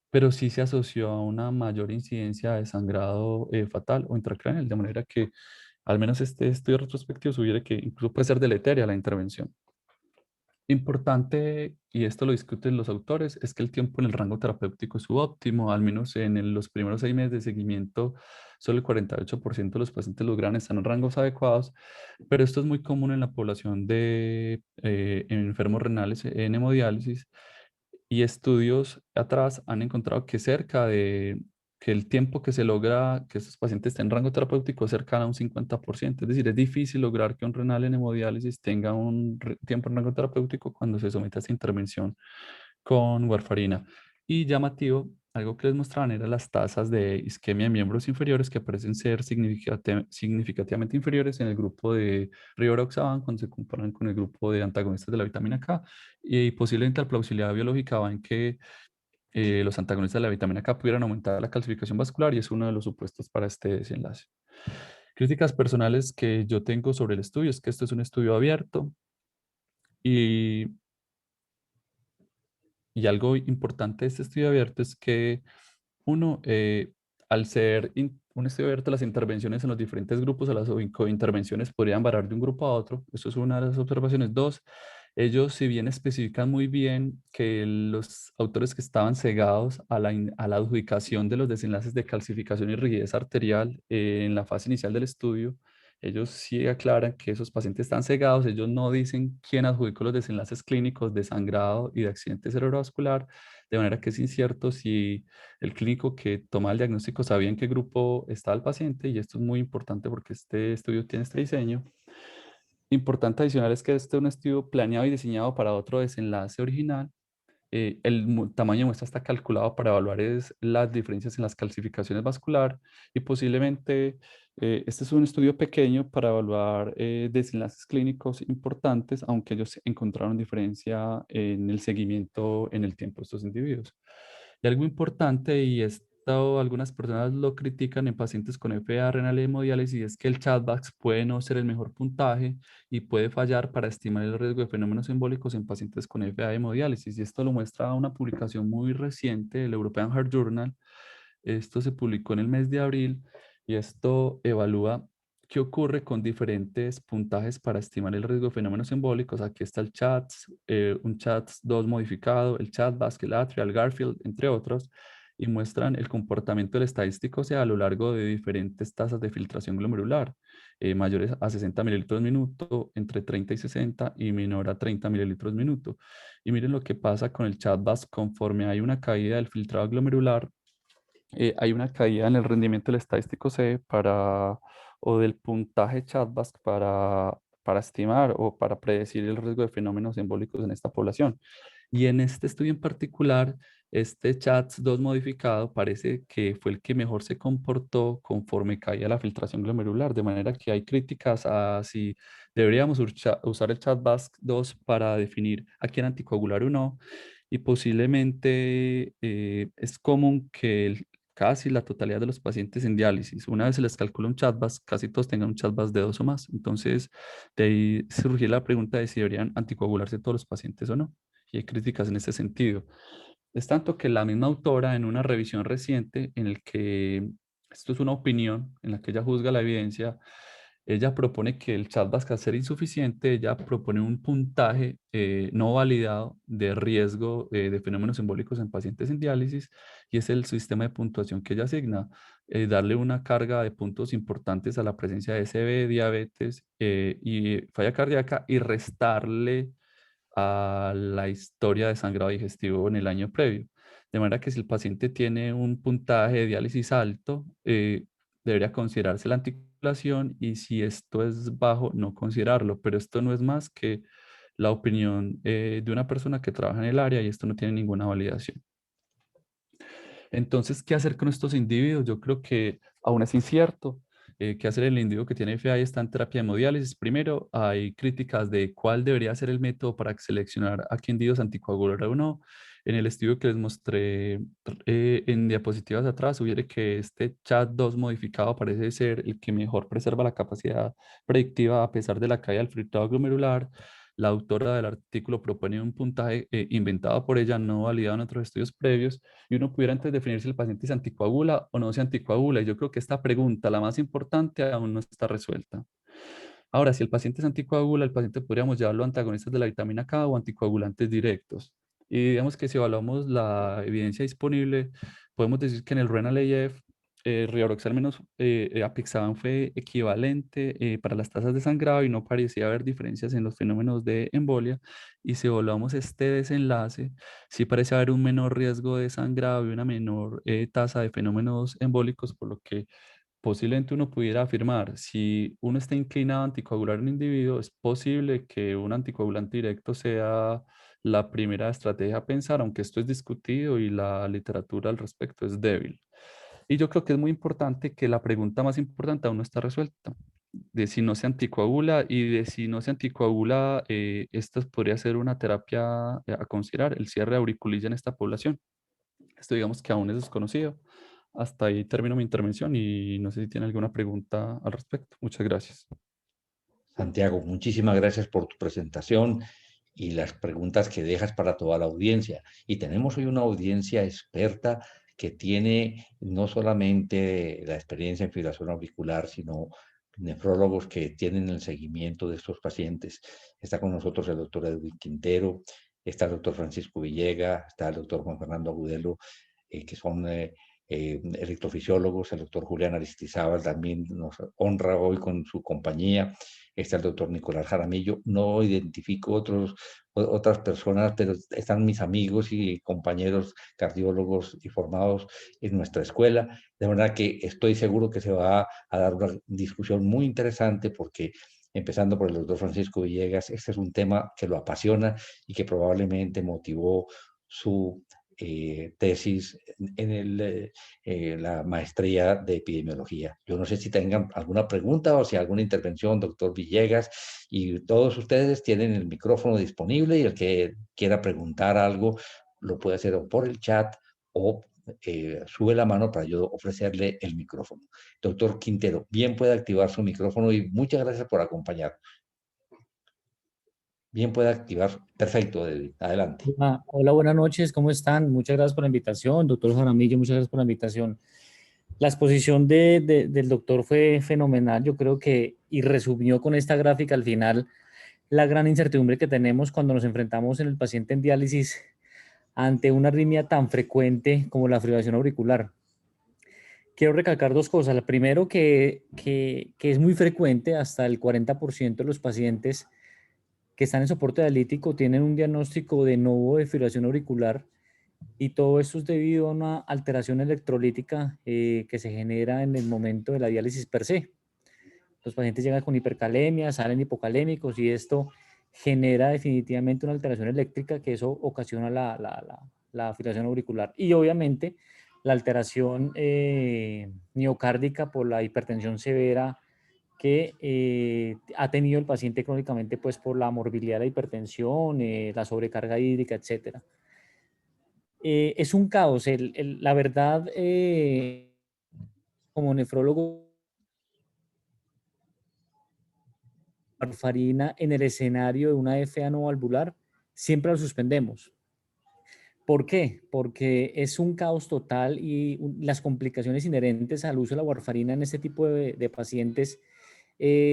pero sí se asoció a una mayor incidencia de sangrado fatal o intracraneal, de manera que al menos este estudio retrospectivo sugiere que incluso puede ser deleteria la intervención. Importante, y esto lo discuten los autores, es que el tiempo en el rango terapéutico es subóptimo, al menos en los primeros 6 meses de seguimiento, solo el 48% de los pacientes logran estar en rangos adecuados, pero esto es muy común en la población de enfermos renales en hemodiálisis, y estudios atrás han encontrado que cerca de que el tiempo que se logra que estos pacientes estén en rango terapéutico es cercano a un 50%. Es decir, es difícil lograr que un renal en hemodiálisis tenga un tiempo en rango terapéutico cuando se somete a esta intervención con warfarina. Y llamativo, algo que les mostraban eran las tasas de isquemia de miembros inferiores que parecen ser significativamente inferiores en el grupo de rivaroxaban cuando se comparan con el grupo de antagonistas de la vitamina K. Y posiblemente la plausibilidad biológica va en que los antagonistas de la vitamina K pudieran aumentar la calcificación vascular y es uno de los supuestos para este desenlace. Críticas personales que yo tengo sobre el estudio es que esto es un estudio abierto y, y algo importante de este estudio abierto es que uno, al ser un estudio abierto, las intervenciones en los diferentes grupos o las cointervenciones podrían variar de un grupo a otro. Eso es una de las observaciones. Dos, ellos si bien especifican muy bien que los autores que estaban cegados a la adjudicación de los desenlaces de calcificación y rigidez arterial en la fase inicial del estudio, ellos sí aclaran que esos pacientes están cegados, ellos no dicen quién adjudicó los desenlaces clínicos de sangrado y de accidente cerebrovascular, de manera que es incierto si el clínico que toma el diagnóstico sabía en qué grupo estaba el paciente, y esto es muy importante porque este estudio tiene este diseño. Importante adicional es que este es un estudio planeado y diseñado para otro desenlace original. Tamaño de muestra está calculado para evaluar las diferencias en las calcificaciones vascular y posiblemente este es un estudio pequeño para evaluar desenlaces clínicos importantes, aunque ellos encontraron diferencia en el seguimiento en el tiempo de estos individuos. Y algo importante, y esto algunas personas lo critican en pacientes con FA renal y hemodiálisis, es que el chatbox puede no ser el mejor puntaje y puede fallar para estimar el riesgo de fenómenos embólicos en pacientes con FA hemodiálisis. Y esto lo muestra una publicación muy reciente del European Heart Journal. Esto se publicó en el mes de abril y esto evalúa qué ocurre con diferentes puntajes para estimar el riesgo de fenómenos embólicos. Aquí está el CHATS, un CHATS 2 modificado, el CHATS-VASc, el Atria, el Garfield, entre otros, y muestran el comportamiento del estadístico, o sea, a lo largo de diferentes tasas de filtración glomerular, mayores a 60 mililitros minuto, entre 30 y 60 y menor a 30 mililitros minuto. Y miren lo que pasa con el CHATS-VASc conforme hay una caída del filtrado glomerular, hay una caída en el rendimiento del estadístico C o del puntaje CHATBASC para estimar o para predecir el riesgo de fenómenos embólicos en esta población. Y en este estudio en particular, este CHATS-2 modificado parece que fue el que mejor se comportó conforme caía la filtración glomerular, de manera que hay críticas a si deberíamos usar el CHATBASC-2 para definir a quién anticoagular o no. Y posiblemente es común que casi la totalidad de los pacientes en diálisis, una vez se les calcula un chatbus, casi todos tengan un chatbus de 2 o más. Entonces, de ahí surgió la pregunta de si deberían anticoagularse todos los pacientes o no. Y hay críticas en ese sentido. Es tanto que la misma autora, en una revisión reciente, en el que esto es una opinión, en la que ella juzga la evidencia, ella propone que el chatbot al ser insuficiente, ella propone un puntaje no validado de riesgo de fenómenos embólicos en pacientes en diálisis, y es el sistema de puntuación que ella asigna, darle una carga de puntos importantes a la presencia de SB, diabetes y falla cardíaca, y restarle a la historia de sangrado digestivo en el año previo. De manera que si el paciente tiene un puntaje de diálisis alto, debería considerarse la anticoagulación, y si esto es bajo, no considerarlo. Pero esto no es más que la opinión de una persona que trabaja en el área y esto no tiene ninguna validación. Entonces, ¿qué hacer con estos individuos? Yo creo que aún es incierto. ¿Qué hacer el individuo que tiene FA y está en terapia de hemodiálisis? Primero, hay críticas de cuál debería ser el método para seleccionar a qué individuos anticoagular o no. En el estudio que les mostré en diapositivas atrás, sugiere que este chat 2 modificado parece ser el que mejor preserva la capacidad predictiva a pesar de la caída del filtrado glomerular. La autora del artículo propone un puntaje inventado por ella, no validado en otros estudios previos, y uno pudiera antes definir si el paciente se anticoagula o no se anticoagula. Y yo creo que esta pregunta, la más importante, aún no está resuelta. Ahora, si el paciente se anticoagula, el paciente podríamos llevarlo a antagonistas de la vitamina K o anticoagulantes directos. Y digamos que si evaluamos la evidencia disponible, podemos decir que en el RENAL-AF, rivaroxal menos apixaban fue equivalente para las tasas de sangrado y no parecía haber diferencias en los fenómenos de embolia. Y si evaluamos este desenlace, sí parece haber un menor riesgo de sangrado y una menor tasa de fenómenos embólicos, por lo que posiblemente uno pudiera afirmar, si uno está inclinado a anticoagular a un individuo, es posible que un anticoagulante directo sea la primera estrategia a pensar, aunque esto es discutido y la literatura al respecto es débil. Y yo creo que es muy importante que la pregunta más importante aún no está resuelta, de si no se anticoagula y de si no se anticoagula, esto podría ser una terapia a considerar, el cierre de auriculilla en esta población. Esto digamos que aún es desconocido. Hasta ahí termino mi intervención y no sé si tiene alguna pregunta al respecto. Muchas gracias. Santiago, muchísimas gracias por tu presentación y las preguntas que dejas para toda la audiencia. Y tenemos hoy una audiencia experta que tiene no solamente la experiencia en fibrilación auricular, sino nefrólogos que tienen el seguimiento de estos pacientes. Está con nosotros el doctor Edwin Quintero, está el doctor Francisco Villega, está el doctor Juan Fernando Agudelo, que son electrofisiólogos. El doctor Julián Aristizábal también nos honra hoy con su compañía. Está el doctor Nicolás Jaramillo. No identifico otras personas, pero están mis amigos y compañeros cardiólogos y formados en nuestra escuela. De verdad que estoy seguro que se va a dar una discusión muy interesante porque empezando por el doctor Francisco Villegas, este es un tema que lo apasiona y que probablemente motivó su tesis la maestría de epidemiología. Yo no sé si tengan alguna pregunta o si alguna intervención, doctor Villegas, y todos ustedes tienen el micrófono disponible y el que quiera preguntar algo lo puede hacer o por el chat o sube la mano para yo ofrecerle el micrófono. Doctor Quintero, bien puede activar su micrófono y muchas gracias por acompañarnos. Bien puede activar. Perfecto, David. Adelante. Hola, hola, buenas noches, ¿cómo están? Muchas gracias por la invitación, doctor Jaramillo, muchas gracias por la invitación. La exposición del doctor fue fenomenal, yo creo que, y resumió con esta gráfica al final la gran incertidumbre que tenemos cuando nos enfrentamos en el paciente en diálisis ante una arritmia tan frecuente como la fibrilación auricular. Quiero recalcar dos cosas. La primero, que es muy frecuente, hasta el 40% de los pacientes que están en soporte dialítico tienen un diagnóstico de novo de fibrilación auricular, y todo esto es debido a una alteración electrolítica que se genera en el momento de la diálisis per se. Los pacientes llegan con hipercalemia, salen hipocalémicos y esto genera definitivamente una alteración eléctrica que eso ocasiona la fibrilación auricular. Y obviamente la alteración miocárdica por la hipertensión severa que ha tenido el paciente crónicamente pues por la morbilidad de la hipertensión, la sobrecarga hídrica, etcétera. Es un caos. La verdad, como nefrólogo, warfarina en el escenario de una FA no valvular, siempre lo suspendemos. ¿Por qué? Porque es un caos total y las complicaciones inherentes al uso de la warfarina en este tipo de pacientes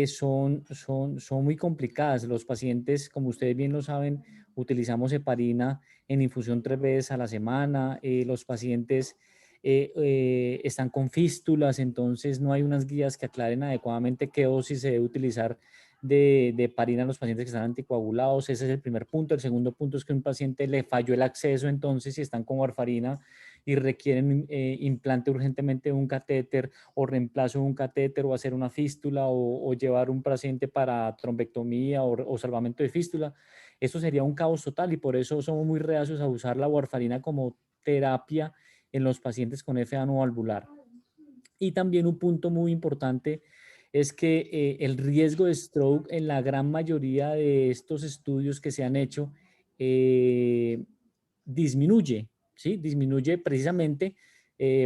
son muy complicadas. Los pacientes, como ustedes bien lo saben, utilizamos heparina en infusión 3 veces a la semana. Los pacientes están con fístulas, entonces no hay unas guías que aclaren adecuadamente qué dosis se debe utilizar de heparina a los pacientes que están anticoagulados. Ese es el primer punto. El segundo punto es que a un paciente le falló el acceso, entonces si están con warfarina y requieren implante urgentemente de un catéter o reemplazo de un catéter o hacer una fístula o llevar un paciente para trombectomía o salvamento de fístula, eso sería un caos total y por eso somos muy reacios a usar la warfarina como terapia en los pacientes con FA no valvular. Y también un punto muy importante es que el riesgo de stroke en la gran mayoría de estos estudios que se han hecho disminuye, ¿sí? Disminuye precisamente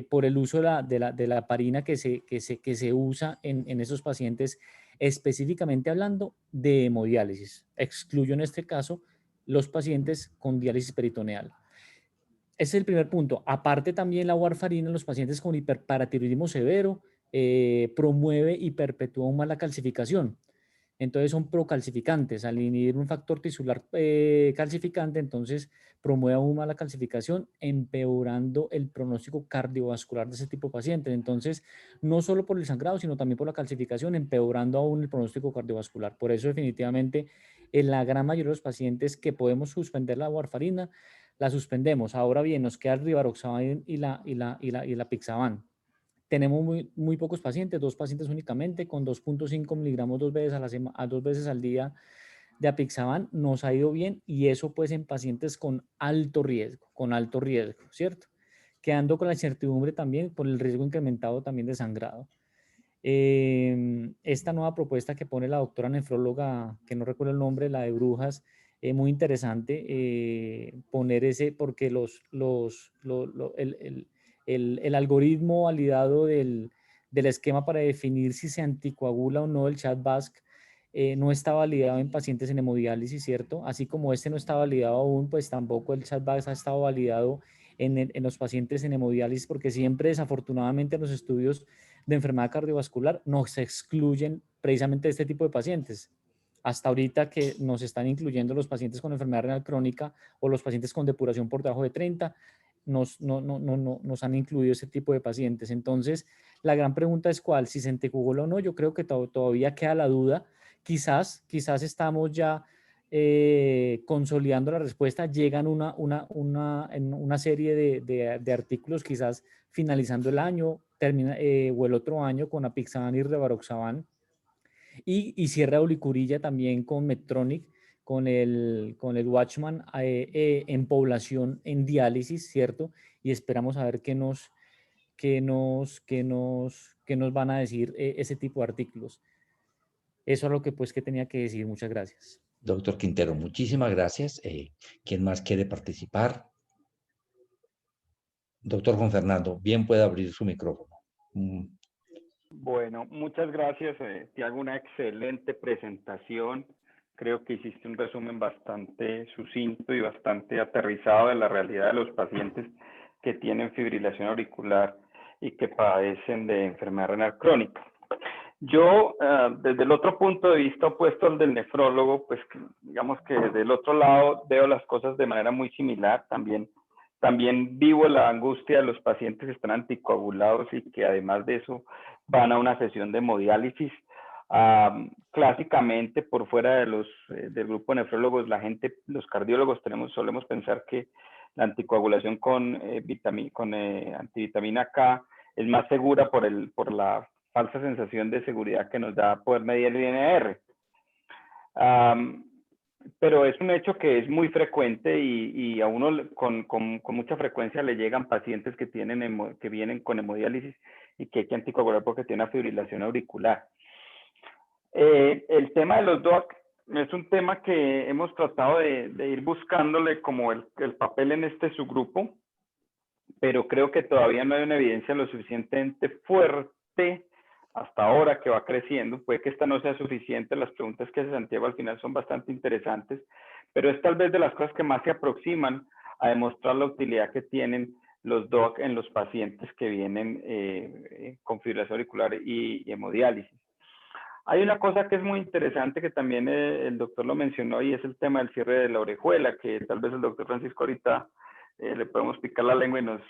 por el uso de la heparina que se usa en esos pacientes, específicamente hablando de hemodiálisis. Excluyo en este caso los pacientes con diálisis peritoneal. Ese es el primer punto. Aparte también la warfarina en los pacientes con hiperparatiroidismo severo promueve y perpetúa aún más la calcificación. Entonces son procalcificantes. Al inhibir un factor tisular calcificante, entonces promueve aún más la calcificación, empeorando el pronóstico cardiovascular de ese tipo de pacientes. Entonces, no solo por el sangrado, sino también por la calcificación, empeorando aún el pronóstico cardiovascular. Por eso, definitivamente, en la gran mayoría de los pacientes que podemos suspender la warfarina, la suspendemos. Ahora bien, nos queda el rivaroxaban y la pixaban. Tenemos muy pocos pacientes, 2 pacientes únicamente, con 2.5 miligramos 2 veces al día de apixaban, nos ha ido bien, y eso pues en pacientes con alto riesgo, ¿cierto? Quedando con la incertidumbre también por el riesgo incrementado también de sangrado. Esta nueva propuesta que pone la doctora nefróloga, que no recuerdo el nombre, la de Brujas, muy interesante, poner ese, porque el algoritmo validado del esquema para definir si se anticoagula o no el CHA2DS2 no está validado en pacientes en hemodiálisis, ¿cierto? Así como este no está validado aún, pues tampoco el CHA2DS2 ha estado validado en los pacientes en hemodiálisis, porque siempre desafortunadamente en los estudios de enfermedad cardiovascular nos excluyen precisamente este tipo de pacientes. Hasta ahorita que nos están incluyendo los pacientes con enfermedad renal crónica o los pacientes con depuración por debajo de 30, nos han incluido ese tipo de pacientes. Entonces, la gran pregunta es cuál, si se anticoagula o no. Yo creo que todavía queda la duda. Quizás estamos ya consolidando la respuesta. Llegan una serie de artículos, quizás finalizando el año, o el otro año, con apixaban y rivaroxaban, y cierra ulicurilla también con Medtronic, con el Watchman en población en diálisis, ¿cierto? Y esperamos a ver qué nos van a decir ese tipo de artículos. Eso es lo que pues que tenía que decir. Muchas gracias. Doctor Quintero, muchísimas gracias. ¿Quién más quiere participar? Doctor Juan Fernando, bien puede abrir su micrófono. Bueno, muchas gracias. Te hago una excelente presentación. Creo que hiciste un resumen bastante sucinto y bastante aterrizado de la realidad de los pacientes que tienen fibrilación auricular y que padecen de enfermedad renal crónica. Yo, desde el otro punto de vista opuesto al del nefrólogo, pues digamos que del otro lado veo las cosas de manera muy similar. También vivo la angustia de los pacientes que están anticoagulados y que además de eso van a una sesión de hemodiálisis. Clásicamente, por fuera de del grupo de nefrólogos, los cardiólogos solemos pensar que la anticoagulación con antivitamina K es más segura por la falsa sensación de seguridad que nos da poder medir el INR. Pero es un hecho que es muy frecuente y a uno con mucha frecuencia le llegan pacientes que vienen con hemodiálisis y que hay que anticoagular porque tiene una fibrilación auricular. El tema de los DOAC es un tema que hemos tratado de ir buscándole como el papel en este subgrupo, pero creo que todavía no hay una evidencia lo suficientemente fuerte hasta ahora, que va creciendo. Puede que esta no sea suficiente. Las preguntas que hace Santiago al final son bastante interesantes, pero es tal vez de las cosas que más se aproximan a demostrar la utilidad que tienen los DOAC en los pacientes que vienen con fibrilación auricular y hemodiálisis. Hay una cosa que es muy interesante que también el doctor lo mencionó, y es el tema del cierre de la orejuela, que tal vez el doctor Francisco ahorita le podemos picar la lengua y nos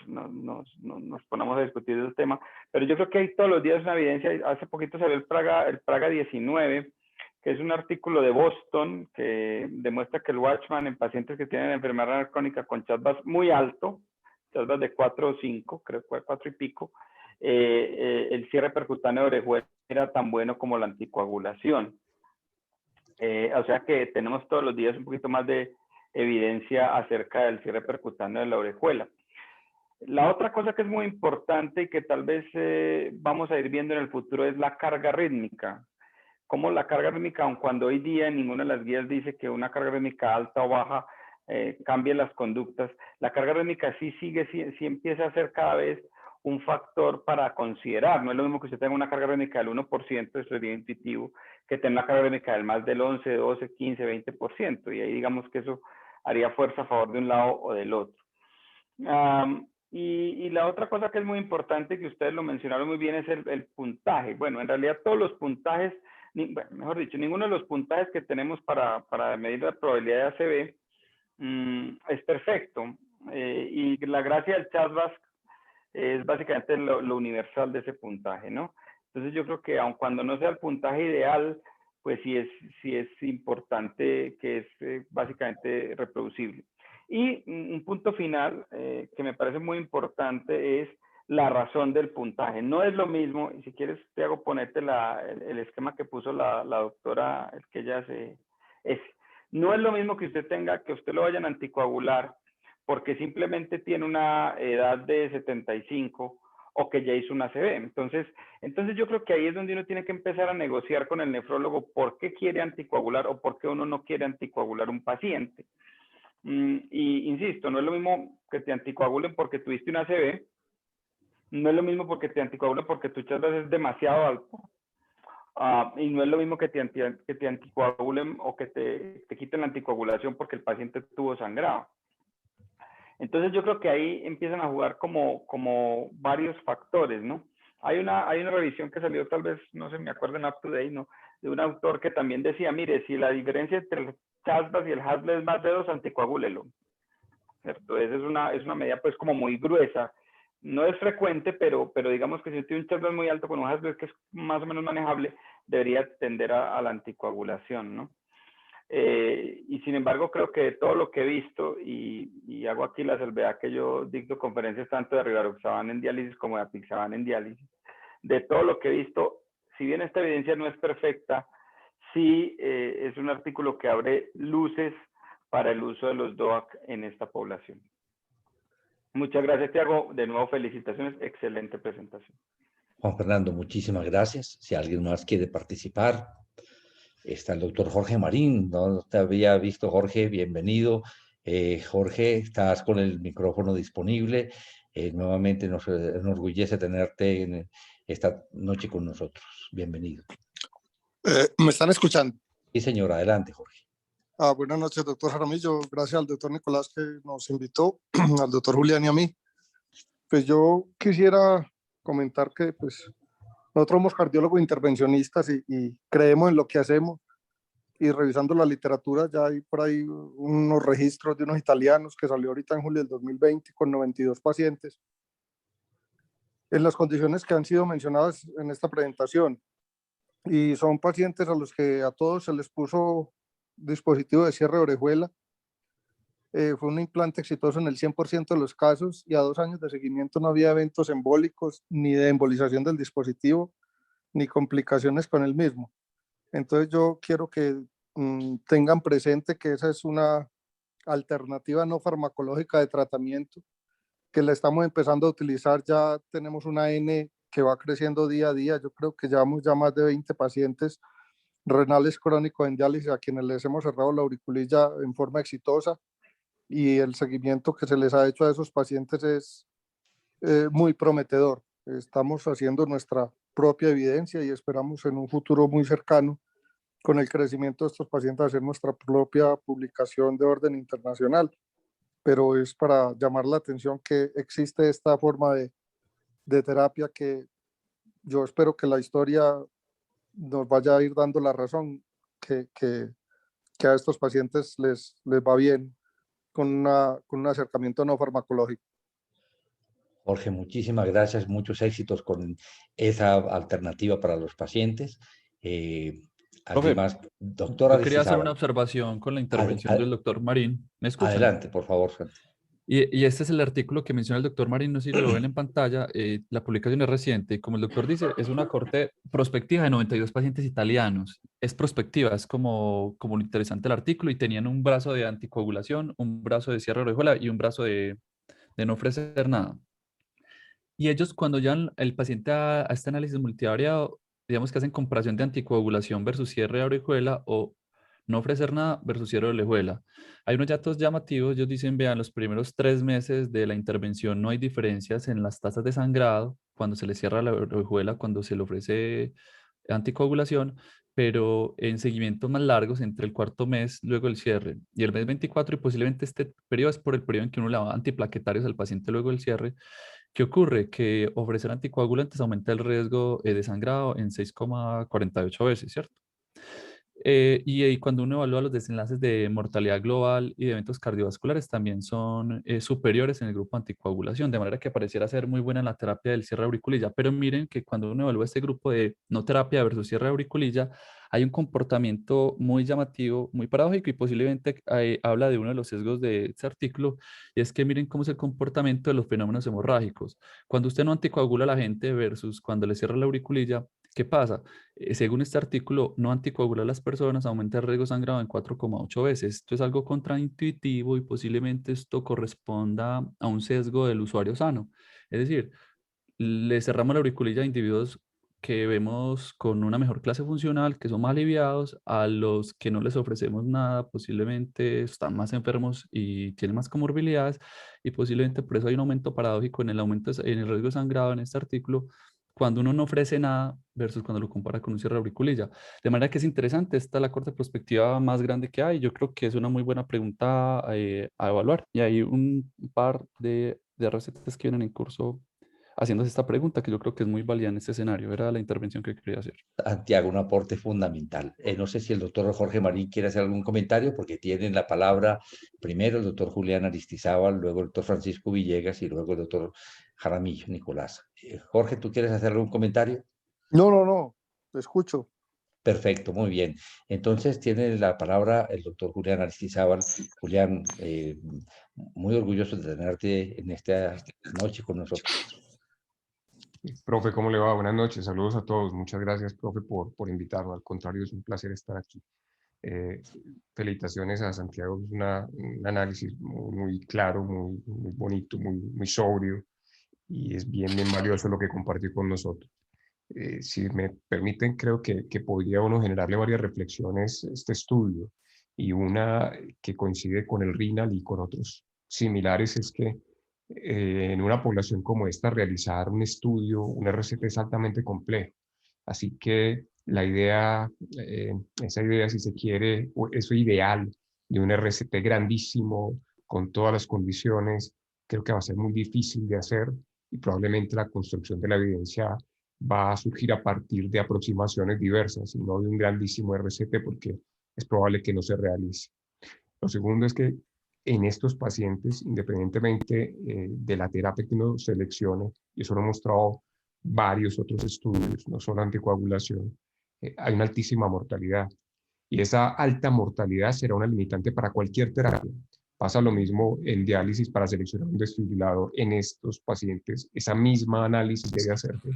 ponemos a discutir el tema, pero yo creo que hay todos los días una evidencia. Hace poquito salió el Praga 19, que es un artículo de Boston que demuestra que el Watchman en pacientes que tienen enfermedad renal crónica con CHA2DS muy alto, CHA2DS de 4 o 5, creo que 4 y pico, el cierre percutáneo de orejuela era tan bueno como la anticoagulación. O sea que tenemos todos los días un poquito más de evidencia acerca del cierre percutáneo de la orejuela. La otra cosa que es muy importante y que tal vez vamos a ir viendo en el futuro es la carga rítmica. Como la carga rítmica, aun cuando hoy día ninguna de las guías dice que una carga rítmica alta o baja cambie las conductas, la carga rítmica sí empieza a ser cada vez un factor para considerar. No es lo mismo que usted tenga una carga rítmica del 1%, eso sería intuitivo, que tener una carga rítmica del más del 11, 12, 15, 20%. Y ahí digamos que eso haría fuerza a favor de un lado o del otro. Y la otra cosa que es muy importante, que ustedes lo mencionaron muy bien, es el puntaje. Bueno, en realidad todos los puntajes, mejor dicho, ninguno de los puntajes que tenemos para medir la probabilidad de ACV es perfecto. Y la gracia del CHA2DS2 es básicamente lo universal de ese puntaje, ¿no? Entonces yo creo que aun cuando no sea el puntaje ideal, pues sí es importante que es básicamente reproducible. Y un punto final que me parece muy importante es la razón del puntaje. No es lo mismo, y si quieres te hago ponerte el esquema que puso la doctora, el que ella no es lo mismo que usted lo vayan a anticoagular porque simplemente tiene una edad de 75 o que ya hizo una ACV. Entonces yo creo que ahí es donde uno tiene que empezar a negociar con el nefrólogo por qué quiere anticoagular o por qué uno no quiere anticoagular un paciente. Y insisto, no es lo mismo que te anticoagulen porque tuviste una ACV, no es lo mismo porque te anticoagulen porque tu CHA2DS2 es demasiado alto, y no es lo mismo que te anticoagulen o que te quiten la anticoagulación porque el paciente tuvo sangrado. Entonces yo creo que ahí empiezan a jugar como varios factores, ¿no? Hay una revisión que salió, tal vez, no sé, me acuerdo en Up to Date, ¿no? De un autor que también decía, mire, si la diferencia entre el CHA2DS2 y el HASLE es más de 2, anticoagúlelo, ¿cierto? Esa es una medida pues como muy gruesa. No es frecuente, pero digamos que si tiene un CHA2DS2 muy alto con un HASLE que es más o menos manejable, debería tender a la anticoagulación, ¿no? Y sin embargo, creo que de todo lo que he visto, y hago aquí la salvedad que yo dicto conferencias tanto de rivaroxaban en diálisis como de apixaban en diálisis, de todo lo que he visto, si bien esta evidencia no es perfecta, sí es un artículo que abre luces para el uso de los DOAC en esta población. Muchas gracias, Tiago. De nuevo, felicitaciones. Excelente presentación. Juan Fernando, muchísimas gracias. Si alguien más quiere participar, está el doctor Jorge Marín. No te había visto, Jorge. Bienvenido. Jorge, estás con el micrófono disponible. Nuevamente nos enorgullece tenerte esta noche con nosotros. Bienvenido. ¿Me están escuchando? Sí, señor. Adelante, Jorge. Buenas noches, doctor Jaramillo. Gracias al doctor Nicolás que nos invitó, al doctor Julián y a mí. Pues yo quisiera comentar que pues, nosotros somos cardiólogos intervencionistas y creemos en lo que hacemos. Y revisando la literatura, ya hay por ahí unos registros de unos italianos que salió ahorita en julio del 2020 con 92 pacientes en las condiciones que han sido mencionadas en esta presentación. Y son pacientes a los que a todos se les puso dispositivo de cierre de orejuela. Fue un implante exitoso en el 100% de los casos y a 2 años de seguimiento no había eventos embólicos, ni de embolización del dispositivo, ni complicaciones con el mismo. Entonces yo quiero que tengan presente que esa es una alternativa no farmacológica de tratamiento que la estamos empezando a utilizar. Ya tenemos una N que va creciendo día a día. Yo creo que llevamos ya más de 20 pacientes renales crónicos en diálisis a quienes les hemos cerrado la auriculilla en forma exitosa, y el seguimiento que se les ha hecho a esos pacientes es muy prometedor. Estamos haciendo nuestra propia evidencia y esperamos en un futuro muy cercano, con el crecimiento de estos pacientes, hacer nuestra propia publicación de orden internacional. Pero es para llamar la atención que existe esta forma de terapia que yo espero que la historia nos vaya a ir dando la razón, que a estos pacientes les va bien con un acercamiento no farmacológico. Jorge, muchísimas gracias. Muchos éxitos con esa alternativa para los pacientes. Profe, Además, doctora yo quería hacer una Aristizábal, observación con la intervención del doctor Marín. ¿Me escuchan? adelante, por favor, Santi. Y este es el artículo que menciona el doctor Marín, no sé si lo ven en pantalla. La publicación es reciente. Como el doctor dice, es una corte prospectiva de 92 pacientes italianos. Es prospectiva, es como lo interesante el artículo, y tenían un brazo de anticoagulación, un brazo de cierre de orejuela y un brazo de no ofrecer nada. Y ellos cuando llevan el paciente a este análisis multivariado, digamos que hacen comparación de anticoagulación versus cierre de orejuela o no ofrecer nada versus cierre de orejuela. Hay unos datos llamativos, ellos dicen, vean, los primeros 3 meses de la intervención no hay diferencias en las tasas de sangrado cuando se le cierra la orejuela, cuando se le ofrece anticoagulación, pero en seguimientos más largos, entre el cuarto mes, luego el cierre y el mes 24, y posiblemente este periodo es por el periodo en que uno le da antiplaquetarios al paciente luego del cierre. ¿Qué ocurre? Que ofrecer anticoagulantes aumenta el riesgo de sangrado en 6,48 veces, ¿cierto? Y cuando uno evalúa los desenlaces de mortalidad global y de eventos cardiovasculares, también son superiores en el grupo anticoagulación, de manera que pareciera ser muy buena la terapia del cierre de auriculilla. Pero miren que cuando uno evalúa este grupo de no terapia versus cierre de auriculilla, hay un comportamiento muy llamativo, muy paradójico, y posiblemente habla de uno de los sesgos de este artículo, y es que miren cómo es el comportamiento de los fenómenos hemorrágicos. Cuando usted no anticoagula a la gente versus cuando le cierra la auriculilla, ¿qué pasa? Según este artículo, no anticoagular a las personas aumenta el riesgo de sangrado en 4,8 veces. Esto es algo contraintuitivo y posiblemente esto corresponda a un sesgo del usuario sano. Es decir, le cerramos la auriculilla a individuos que vemos con una mejor clase funcional, que son más aliviados, a los que no les ofrecemos nada, posiblemente están más enfermos y tienen más comorbilidades, y posiblemente por eso hay un aumento paradójico en el en el riesgo de sangrado en este artículo, cuando uno no ofrece nada versus cuando lo compara con un cierre de auriculilla. De manera que es interesante, esta es la corte prospectiva más grande que hay. Yo creo que es una muy buena pregunta a evaluar. Y hay un par de recetas que vienen en curso haciéndose esta pregunta, que yo creo que es muy válida en este escenario. Era la intervención que quería hacer. Santiago, un aporte fundamental. No sé si el doctor Jorge Marín quiere hacer algún comentario, porque tienen la palabra primero el doctor Julián Aristizábal, luego el doctor Francisco Villegas y luego el doctor Jaramillo Nicolás. Jorge, ¿tú quieres hacer algún comentario? No, te escucho. Perfecto, muy bien. Entonces tiene la palabra el doctor Julián Aristizábal. Julián, muy orgulloso de tenerte en esta noche con nosotros. Profe, ¿cómo le va? Buenas noches, saludos a todos. Muchas gracias, profe, por invitarnos. Al contrario, es un placer estar aquí. Felicitaciones a Santiago, es un análisis muy claro, muy bonito, muy sobrio, y es bien valioso lo que compartió con nosotros. Si me permiten, creo que podría uno generarle varias reflexiones a este estudio, y una que coincide con el RINAL y con otros similares es que en una población como esta realizar un estudio, un RCT es altamente complejo. Así que la idea, esa idea si se quiere, o eso ideal de un RCT grandísimo con todas las condiciones, creo que va a ser muy difícil de hacer, y probablemente la construcción de la evidencia va a surgir a partir de aproximaciones diversas y no de un grandísimo RCT, porque es probable que no se realice. Lo segundo es que en estos pacientes, independientemente de la terapia que uno seleccione, y eso lo han mostrado varios otros estudios, no solo anticoagulación, hay una altísima mortalidad. Y esa alta mortalidad será una limitante para cualquier terapia. Pasa lo mismo en diálisis para seleccionar un desfibrilador en estos pacientes. Esa misma análisis debe hacerse,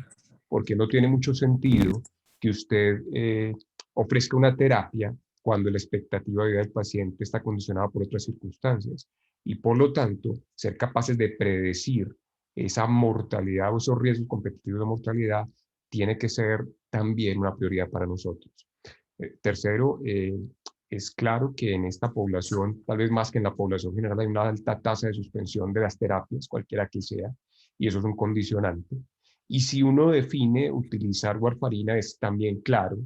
porque no tiene mucho sentido que usted ofrezca una terapia cuando la expectativa de vida del paciente está condicionada por otras circunstancias. Y por lo tanto, ser capaces de predecir esa mortalidad o esos riesgos competitivos de mortalidad tiene que ser también una prioridad para nosotros. Tercero, es claro que en esta población, tal vez más que en la población general, hay una alta tasa de suspensión de las terapias, cualquiera que sea, y eso es un condicionante. Y si uno define utilizar warfarina, es también claro,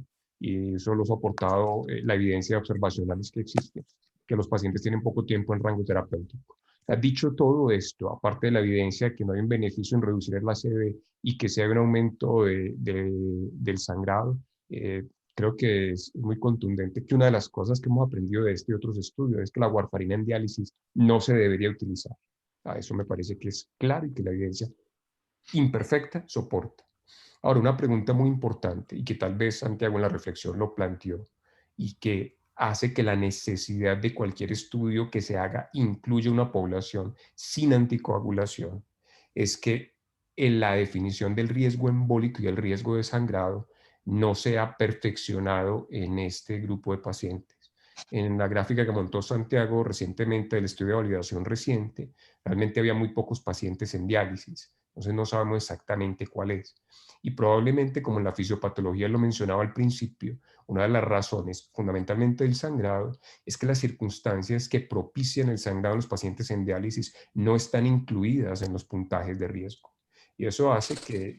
y eso lo ha soportado la evidencia observacional que existe, que los pacientes tienen poco tiempo en rango terapéutico. Dicho todo esto, aparte de la evidencia de que no hay un beneficio en reducir el ACV y que sea un aumento del sangrado, creo que es muy contundente que una de las cosas que hemos aprendido de este y otros estudios es que la warfarina en diálisis no se debería utilizar. Eso me parece que es claro y que la evidencia imperfecta soporta. Ahora, una pregunta muy importante y que tal vez Santiago en la reflexión lo planteó y que hace que la necesidad de cualquier estudio que se haga incluya una población sin anticoagulación es que en la definición del riesgo embólico y el riesgo de sangrado no se ha perfeccionado en este grupo de pacientes. En la gráfica que montó Santiago recientemente del estudio de validación reciente, realmente había muy pocos pacientes en diálisis. Entonces no sabemos exactamente cuál es. Y probablemente, como en la fisiopatología lo mencionaba al principio, una de las razones fundamentalmente del sangrado es que las circunstancias que propician el sangrado en los pacientes en diálisis no están incluidas en los puntajes de riesgo. Y eso hace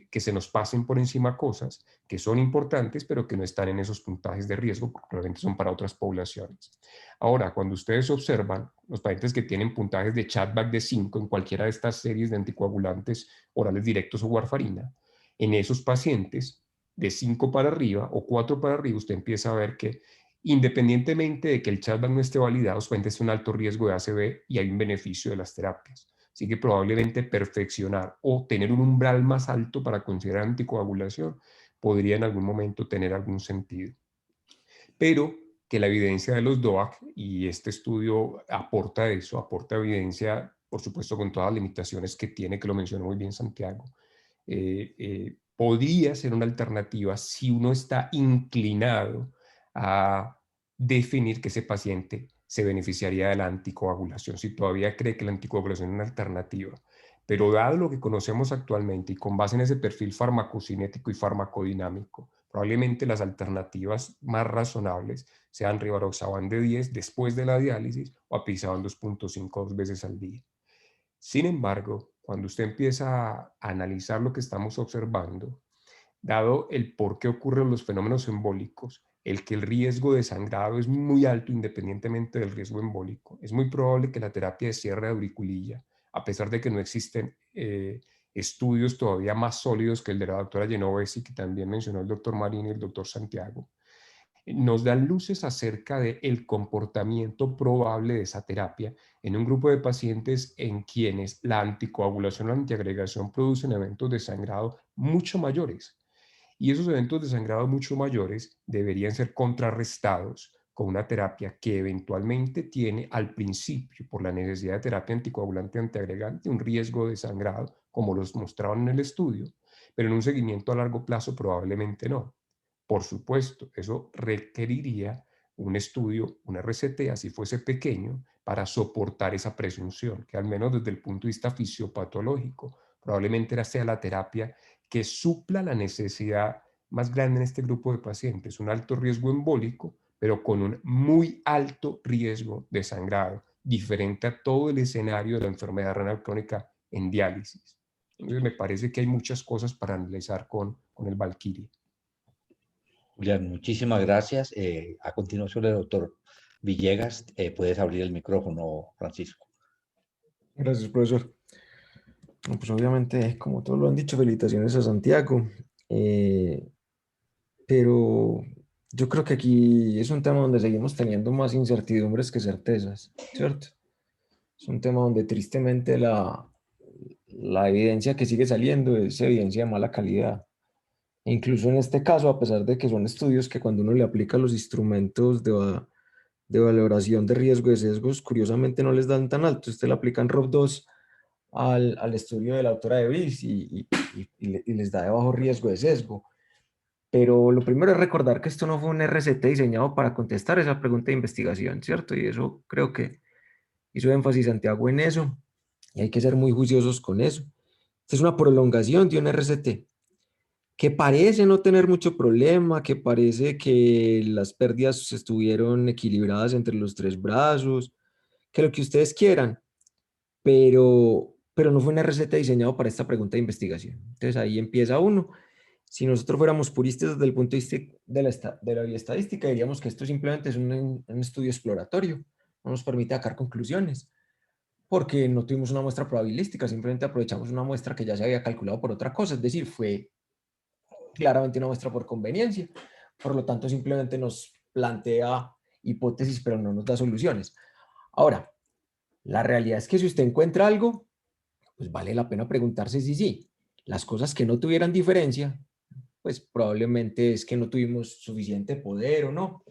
que se nos pasen por encima cosas que son importantes, pero que no están en esos puntajes de riesgo, porque probablemente son para otras poblaciones. Ahora, cuando ustedes observan los pacientes que tienen puntajes de Chadback de 5 en cualquiera de estas series de anticoagulantes orales directos o warfarina, en esos pacientes de 5 para arriba o 4 para arriba, usted empieza a ver que independientemente de que el Chadback no esté validado, los pacientes tienen un alto riesgo de ACV y hay un beneficio de las terapias. Así que probablemente perfeccionar o tener un umbral más alto para considerar anticoagulación podría en algún momento tener algún sentido. Pero que la evidencia de los DOAC, y este estudio aporta eso, aporta evidencia, por supuesto, con todas las limitaciones que tiene, que lo mencionó muy bien Santiago, podría ser una alternativa si uno está inclinado a definir que ese paciente se beneficiaría de la anticoagulación, si todavía cree que la anticoagulación es una alternativa. Pero dado lo que conocemos actualmente y con base en ese perfil farmacocinético y farmacodinámico, probablemente las alternativas más razonables sean rivaroxaban de 10 después de la diálisis o apisaban 2.5 2 veces al día. Sin embargo, cuando usted empieza a analizar lo que estamos observando, dado el por qué ocurren los fenómenos embólicos, el que el riesgo de sangrado es muy alto independientemente del riesgo embólico, es muy probable que la terapia de cierre de auriculilla, a pesar de que no existen estudios todavía más sólidos que el de la doctora Genovesi, que también mencionó el doctor Marín y el doctor Santiago, nos dan luces acerca del comportamiento probable de esa terapia en un grupo de pacientes en quienes la anticoagulación o antiagregación producen eventos de sangrado mucho mayores. Y esos eventos de sangrado mucho mayores deberían ser contrarrestados con una terapia que eventualmente tiene al principio, por la necesidad de terapia anticoagulante antiagregante, un riesgo de sangrado, como los mostraban en el estudio, pero en un seguimiento a largo plazo probablemente no. Por supuesto, eso requeriría un estudio, una RCT, así fuese pequeño, para soportar esa presunción, que al menos desde el punto de vista fisiopatológico, probablemente sea la terapia que supla la necesidad más grande en este grupo de pacientes, un alto riesgo embólico, pero con un muy alto riesgo de sangrado, diferente a todo el escenario de la enfermedad renal crónica en diálisis. Entonces me parece que hay muchas cosas para analizar con el Valkyrie. Julián, muchísimas gracias. A continuación, el doctor Villegas, puedes abrir el micrófono, Francisco. Gracias, profesor. Bueno, pues obviamente, como todos lo han dicho, felicitaciones a Santiago. Pero yo creo que aquí es un tema donde seguimos teniendo más incertidumbres que certezas, ¿cierto? Es un tema donde tristemente la evidencia que sigue saliendo es evidencia de mala calidad. E incluso en este caso, a pesar de que son estudios que cuando uno le aplica los instrumentos de valoración de riesgo de sesgos, curiosamente no les dan tan alto. Usted le aplican ROP2 al estudio de la autora de Bills y les da de bajo riesgo de sesgo. Pero lo primero es recordar que esto no fue un RCT diseñado para contestar esa pregunta de investigación, ¿cierto? Y eso creo que hizo énfasis Santiago en eso y hay que ser muy juiciosos con eso. Esta es una prolongación de un RCT que parece no tener mucho problema, que parece que las pérdidas estuvieron equilibradas entre los tres brazos, que lo que ustedes quieran, pero no fue un RCT diseñado para esta pregunta de investigación. Entonces ahí empieza uno. Si nosotros fuéramos puristas desde el punto de vista de la bioestadística, diríamos que esto simplemente es un estudio exploratorio, no nos permite sacar conclusiones, porque no tuvimos una muestra probabilística, simplemente aprovechamos una muestra que ya se había calculado por otra cosa, es decir, fue claramente una muestra por conveniencia, por lo tanto simplemente nos plantea hipótesis, pero no nos da soluciones. Ahora, la realidad es que si usted encuentra algo, pues vale la pena preguntarse si sí. Las cosas que no tuvieran diferencia, pues probablemente es que no tuvimos suficiente poder o no,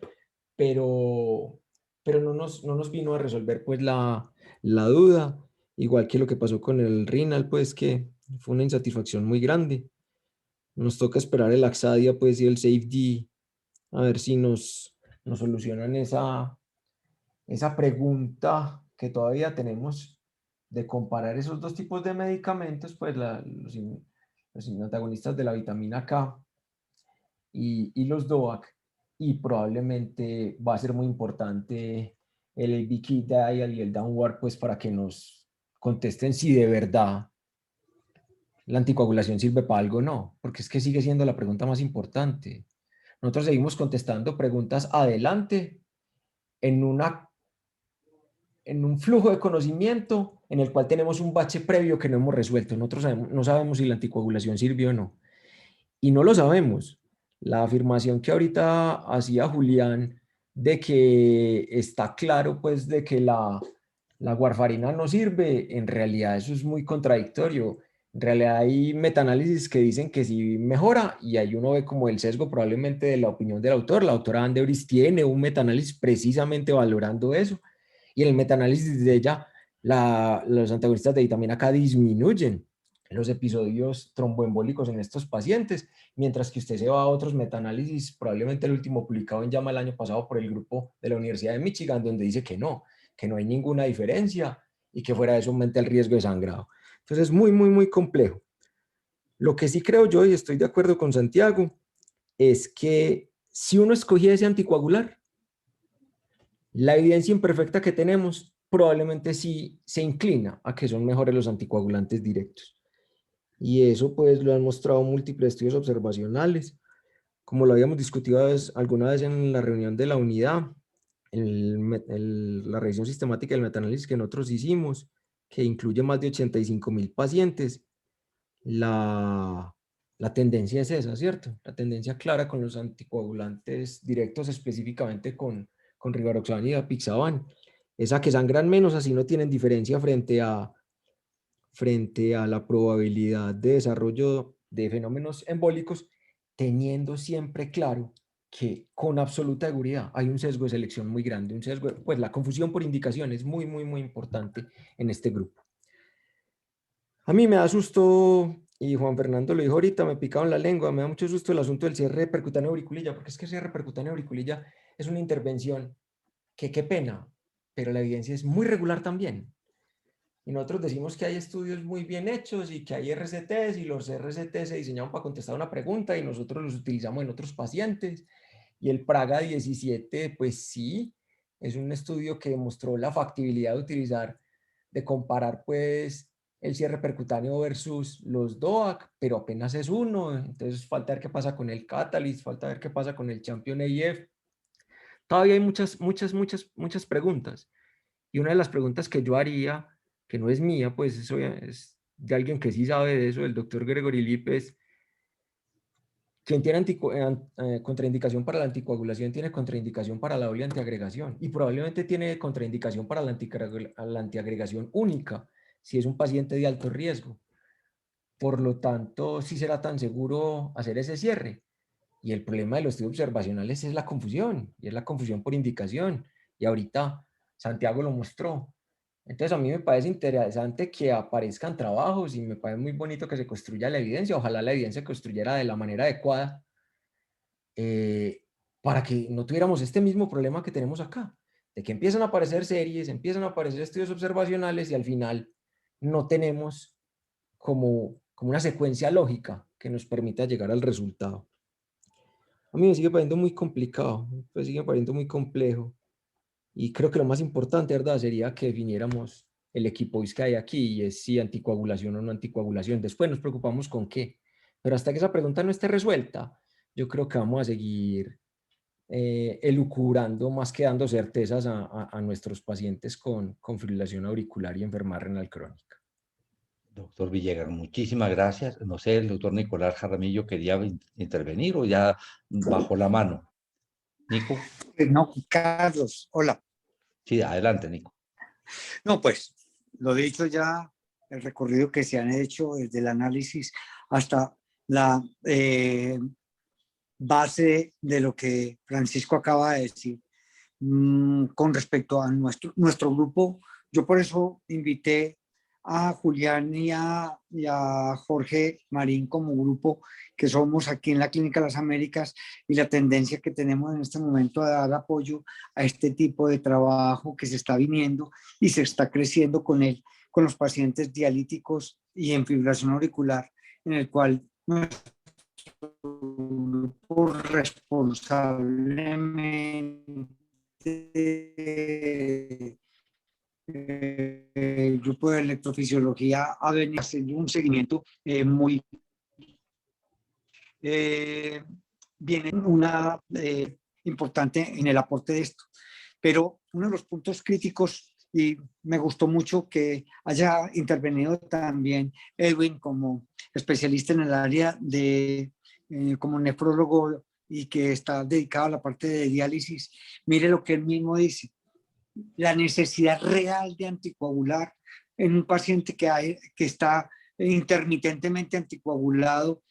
pero no nos vino a resolver pues la duda, igual que lo que pasó con el renal, pues que fue una insatisfacción muy grande. Nos toca esperar el Axadia pues y el SafeD a ver si nos solucionan esa pregunta que todavía tenemos de comparar esos dos tipos de medicamentos, pues los antagonistas de la vitamina K y los DOAC, y probablemente va a ser muy importante el A-B-Key Dial y el Downward, pues para que nos contesten si de verdad la anticoagulación sirve para algo o no, porque es que sigue siendo la pregunta más importante. Nosotros seguimos contestando preguntas adelante en un flujo de conocimiento en el cual tenemos un bache previo que no hemos resuelto. Nosotros no sabemos si la anticoagulación sirvió o no. Y no lo sabemos. La afirmación que ahorita hacía Julián de que está claro, pues, de que la warfarina no sirve, en realidad eso es muy contradictorio. En realidad hay metaanálisis que dicen que sí mejora, y ahí uno ve como el sesgo probablemente de la opinión del autor. La autora Ann Debris tiene un metaanálisis precisamente valorando eso, y en el metaanálisis de ella los antagonistas de vitamina K disminuyen los episodios tromboembólicos en estos pacientes, mientras que usted se va a otros metaanálisis, probablemente el último publicado en JAMA el año pasado por el grupo de la Universidad de Michigan, donde dice que no hay ninguna diferencia y que fuera de eso aumenta el riesgo de sangrado. Entonces es muy, muy, muy complejo. Lo que sí creo yo, y estoy de acuerdo con Santiago, es que si uno escogía ese anticoagular, la evidencia imperfecta que tenemos probablemente sí se inclina a que son mejores los anticoagulantes directos. Y eso pues lo han mostrado múltiples estudios observacionales, como lo habíamos discutido alguna vez en la reunión de la unidad, la revisión sistemática del metaanálisis que nosotros hicimos, que incluye más de 85,000 pacientes. La tendencia es esa, ¿cierto? La tendencia clara con los anticoagulantes directos, específicamente con rivaroxaban y apixaban, es a que sangran menos, así no tienen diferencia frente a la probabilidad de desarrollo de fenómenos embólicos, teniendo siempre claro que con absoluta seguridad hay un sesgo de selección muy grande, un sesgo, pues la confusión por indicación es muy, muy, muy importante en este grupo. A mí me da susto, y Juan Fernando lo dijo ahorita, me picaron la lengua, me da mucho susto el asunto del cierre percutáneo auriculilla, porque es que el cierre percutáneo auriculilla es una intervención que qué pena, pero la evidencia es muy regular también. Y nosotros decimos que hay estudios muy bien hechos y que hay RCTs, y los RCTs se diseñaron para contestar una pregunta y nosotros los utilizamos en otros pacientes. Y el Praga 17, pues sí, es un estudio que demostró la factibilidad de comparar pues el cierre percutáneo versus los DOAC, pero apenas es uno. Entonces falta ver qué pasa con el Catalyst, falta ver qué pasa con el Champion AF. Todavía hay muchas preguntas. Y una de las preguntas que yo haría, que no es mía, pues eso es de alguien que sí sabe de eso, el doctor Gregory Lipes, quien tiene contraindicación para la anticoagulación, tiene contraindicación para la doble antiagregación, y probablemente tiene contraindicación para la antiagregación única, si es un paciente de alto riesgo. Por lo tanto, sí será tan seguro hacer ese cierre. Y el problema de los estudios observacionales es la confusión, y es la confusión por indicación. Y ahorita Santiago lo mostró. Entonces a mí me parece interesante que aparezcan trabajos, y me parece muy bonito que se construya la evidencia. Ojalá la evidencia se construyera de la manera adecuada, para que no tuviéramos este mismo problema que tenemos acá, de que empiezan a aparecer series, empiezan a aparecer estudios observacionales, y al final no tenemos como una secuencia lógica que nos permita llegar al resultado. A mí me sigue pareciendo muy complicado, me sigue pareciendo muy complejo. Y creo que lo más importante, ¿verdad?, sería que definiéramos el equipoise que hay aquí, y es si anticoagulación o no anticoagulación. Después nos preocupamos con qué. Pero hasta que esa pregunta no esté resuelta, yo creo que vamos a seguir elucubrando más que dando certezas a nuestros pacientes con fibrilación auricular y enfermedad renal crónica. Doctor Villegas, muchísimas gracias. No sé, el doctor Nicolás Jaramillo quería intervenir o ya bajó la mano. Nico. No, Carlos, hola. Sí, adelante, Nico. No, pues, lo dicho ya, el recorrido que se han hecho desde el análisis hasta la base de lo que Francisco acaba de decir. Con respecto a nuestro grupo, yo por eso invité a Julián y a Jorge Marín como grupo que somos aquí en la Clínica Las Américas, y la tendencia que tenemos en este momento a dar apoyo a este tipo de trabajo que se está viniendo y se está creciendo con él, con los pacientes dialíticos y en fibrilación auricular, en el cual nuestro grupo responsablemente el grupo de electrofisiología ha venido haciendo un seguimiento muy viene una importante en el aporte de esto. Pero uno de los puntos críticos, y me gustó mucho que haya intervenido también Edwin como especialista en el área de, como nefrólogo y que está dedicado a la parte de diálisis, mire lo que él mismo dice, la necesidad real de anticoagular en un paciente que está intermitentemente anticoagulado,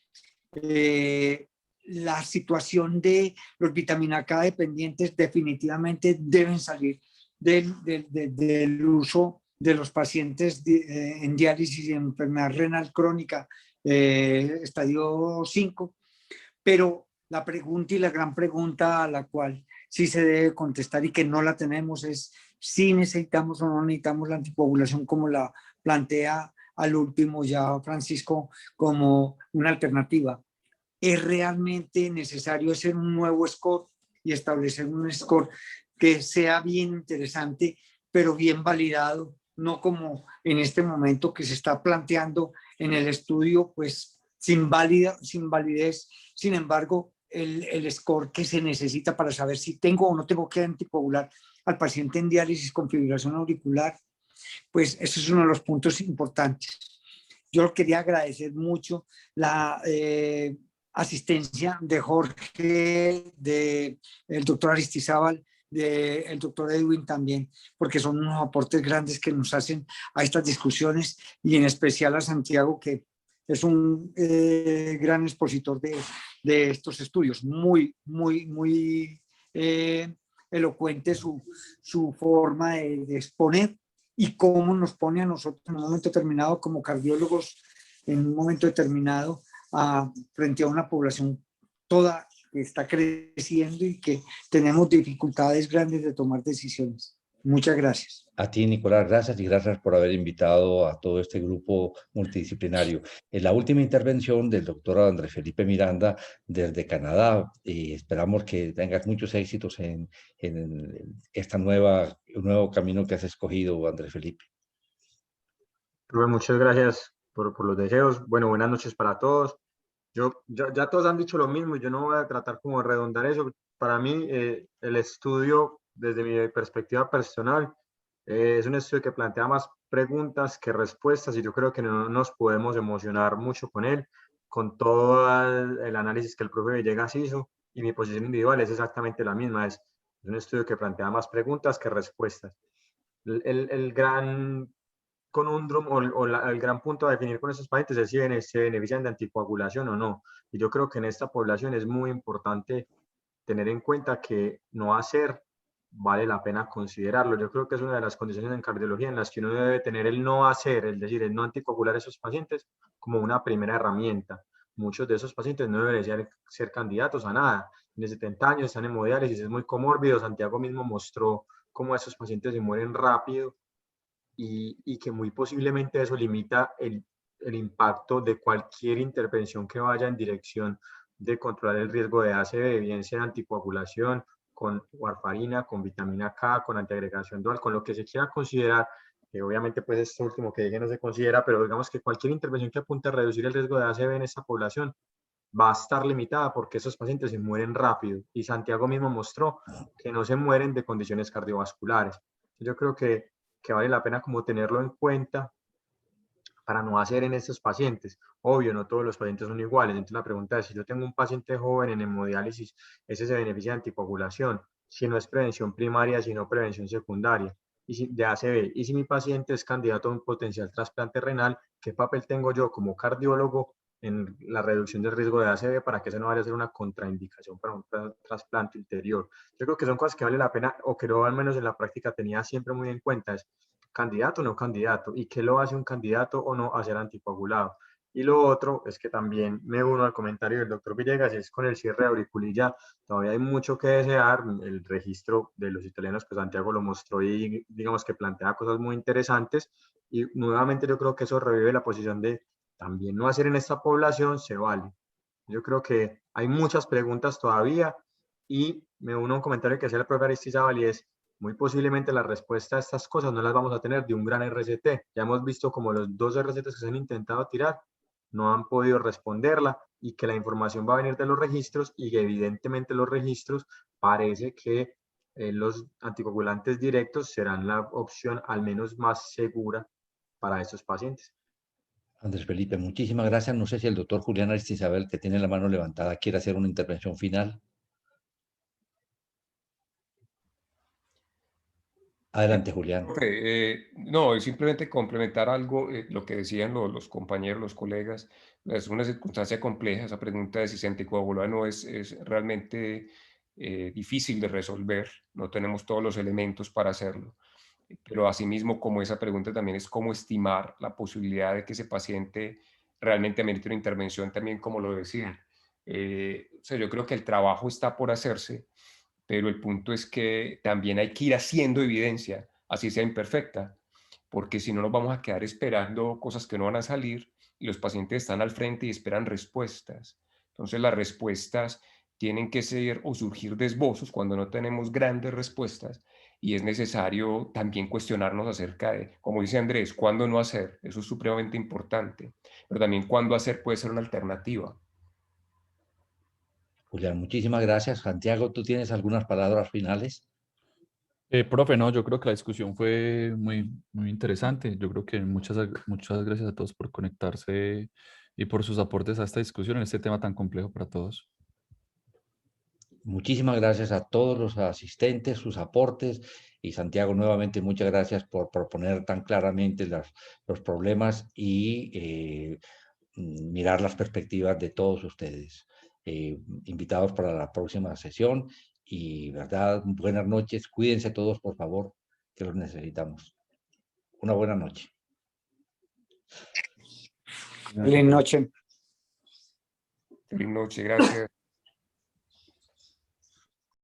la situación de los vitamina K dependientes definitivamente deben salir del uso de los pacientes en diálisis y enfermedad renal crónica estadio 5, pero la pregunta y la gran pregunta a la cual sí se debe contestar y que no la tenemos es si necesitamos o no necesitamos la anticoagulación como la plantea al último ya Francisco como una alternativa. ¿Es realmente necesario hacer un nuevo score y establecer un score que sea bien interesante, pero bien validado, no como en este momento que se está planteando en el estudio, pues sin validez? Sin embargo, el score que se necesita para saber si tengo o no tengo que anticoagular al paciente en diálisis con fibrilación auricular, pues eso es uno de los puntos importantes. Yo quería agradecer mucho la asistencia de Jorge, del doctor Aristizábal, del doctor Edwin también, porque son unos aportes grandes que nos hacen a estas discusiones, y en especial a Santiago, que es un gran expositor de estos estudios, muy elocuente su forma de exponer y cómo nos pone a nosotros en un momento determinado como cardiólogos, en un momento determinado, frente a una población toda que está creciendo y que tenemos dificultades grandes de tomar decisiones. Muchas gracias. A ti, Nicolás, gracias, y gracias por haber invitado a todo este grupo multidisciplinario. En la última intervención del doctor Andrés Felipe Miranda desde Canadá, esperamos que tengas muchos éxitos en esta nuevo camino que has escogido, Andrés Felipe. Rubén, muchas gracias por los deseos. Bueno, buenas noches para todos. Ya todos han dicho lo mismo y yo no voy a tratar como de redondar eso. Para mí, el estudio, desde mi perspectiva personal, es un estudio que plantea más preguntas que respuestas, y yo creo que no nos podemos emocionar mucho con él, con todo el análisis que el profe Villegas hizo, y mi posición individual es exactamente la misma. Es un estudio que plantea más preguntas que respuestas. El gran conundrum el gran punto a definir con estos pacientes es si se benefician de anticoagulación o no. Y yo creo que en esta población es muy importante tener en cuenta que no hacer vale la pena considerarlo. Yo creo que es una de las condiciones en cardiología en las que uno debe tener el no hacer, es decir, el no anticoagular a esos pacientes como una primera herramienta. Muchos de esos pacientes no deberían ser candidatos a nada. Tienen 70 años, están en hemodiálisis, es muy comórbido. Santiago mismo mostró cómo esos pacientes se mueren rápido, y que muy posiblemente eso limita el impacto de cualquier intervención que vaya en dirección de controlar el riesgo de ACV, bien sea anticoagulación, con warfarina, con vitamina K, con antiagregación dual, con lo que se quiera considerar, que obviamente pues esto último que dije no se considera, pero digamos que cualquier intervención que apunte a reducir el riesgo de ACV en esta población va a estar limitada porque esos pacientes se mueren rápido, y Santiago mismo mostró que no se mueren de condiciones cardiovasculares. Yo creo que vale la pena como tenerlo en cuenta para no hacer en estos pacientes. Obvio, no todos los pacientes son iguales. Entonces la pregunta es, si yo tengo un paciente joven en hemodiálisis, ¿ese se beneficia de anticoagulación? Si no es prevención primaria, sino prevención secundaria de ACV. Y si mi paciente es candidato a un potencial trasplante renal, ¿qué papel tengo yo como cardiólogo en la reducción del riesgo de ACV para que eso no vaya a ser una contraindicación para un trasplante ulterior? Yo creo que son cosas que vale la pena, o que yo al menos en la práctica tenía siempre muy en cuenta, es candidato o no candidato, y qué lo hace un candidato o no a ser anticoagulado. Y lo otro es que también me uno al comentario del doctor Villegas, es con el cierre de auriculilla. Todavía hay mucho que desear. El registro de los italianos, pues Santiago lo mostró y digamos que plantea cosas muy interesantes, Y nuevamente yo creo que eso revive la posición de también no hacer en esta población se vale. Yo creo que hay muchas preguntas todavía y me uno a un comentario que hacía el profe Aristizábal y es muy posiblemente la respuesta a estas cosas no las vamos a tener de un gran RCT. Ya hemos visto como los 2 RCTs que se han intentado tirar no han podido responderla y que la información va a venir de los registros y que evidentemente los registros parece que los anticoagulantes directos serán la opción al menos más segura para estos pacientes. Andrés Felipe, muchísimas gracias. No sé si el doctor Julián Aristizábal, que tiene la mano levantada, quiere hacer una intervención final. Adelante, Julián. No, es simplemente complementar algo, lo que decían los compañeros, los colegas. Es una circunstancia compleja, esa pregunta de si se anticoagula o no es realmente difícil de resolver. No tenemos todos los elementos para hacerlo. Pero asimismo, como esa pregunta también es cómo estimar la posibilidad de que ese paciente realmente amerite una intervención también, como lo decían. O sea, yo creo que el trabajo está por hacerse, pero el punto es que también hay que ir haciendo evidencia, así sea imperfecta, porque si no nos vamos a quedar esperando cosas que no van a salir y los pacientes están al frente y esperan respuestas. Entonces las respuestas tienen que ser o surgir de esbozos cuando no tenemos grandes respuestas y es necesario también cuestionarnos acerca de, como dice Andrés, cuándo no hacer, eso es supremamente importante, pero también cuándo hacer puede ser una alternativa. Julián, muchísimas gracias. Santiago, ¿tú tienes algunas palabras finales? Profe, no, yo creo que la discusión fue muy interesante. Yo creo que muchas gracias a todos por conectarse y por sus aportes a esta discusión en este tema tan complejo para todos. Muchísimas gracias a todos los asistentes, sus aportes. Y Santiago, nuevamente, muchas gracias por proponer tan claramente los problemas y mirar las perspectivas de todos ustedes. Invitados para la próxima sesión y, ¿verdad? Buenas noches. Cuídense todos, por favor, que los necesitamos. Una buena noche. Feliz noche. Feliz noche, gracias.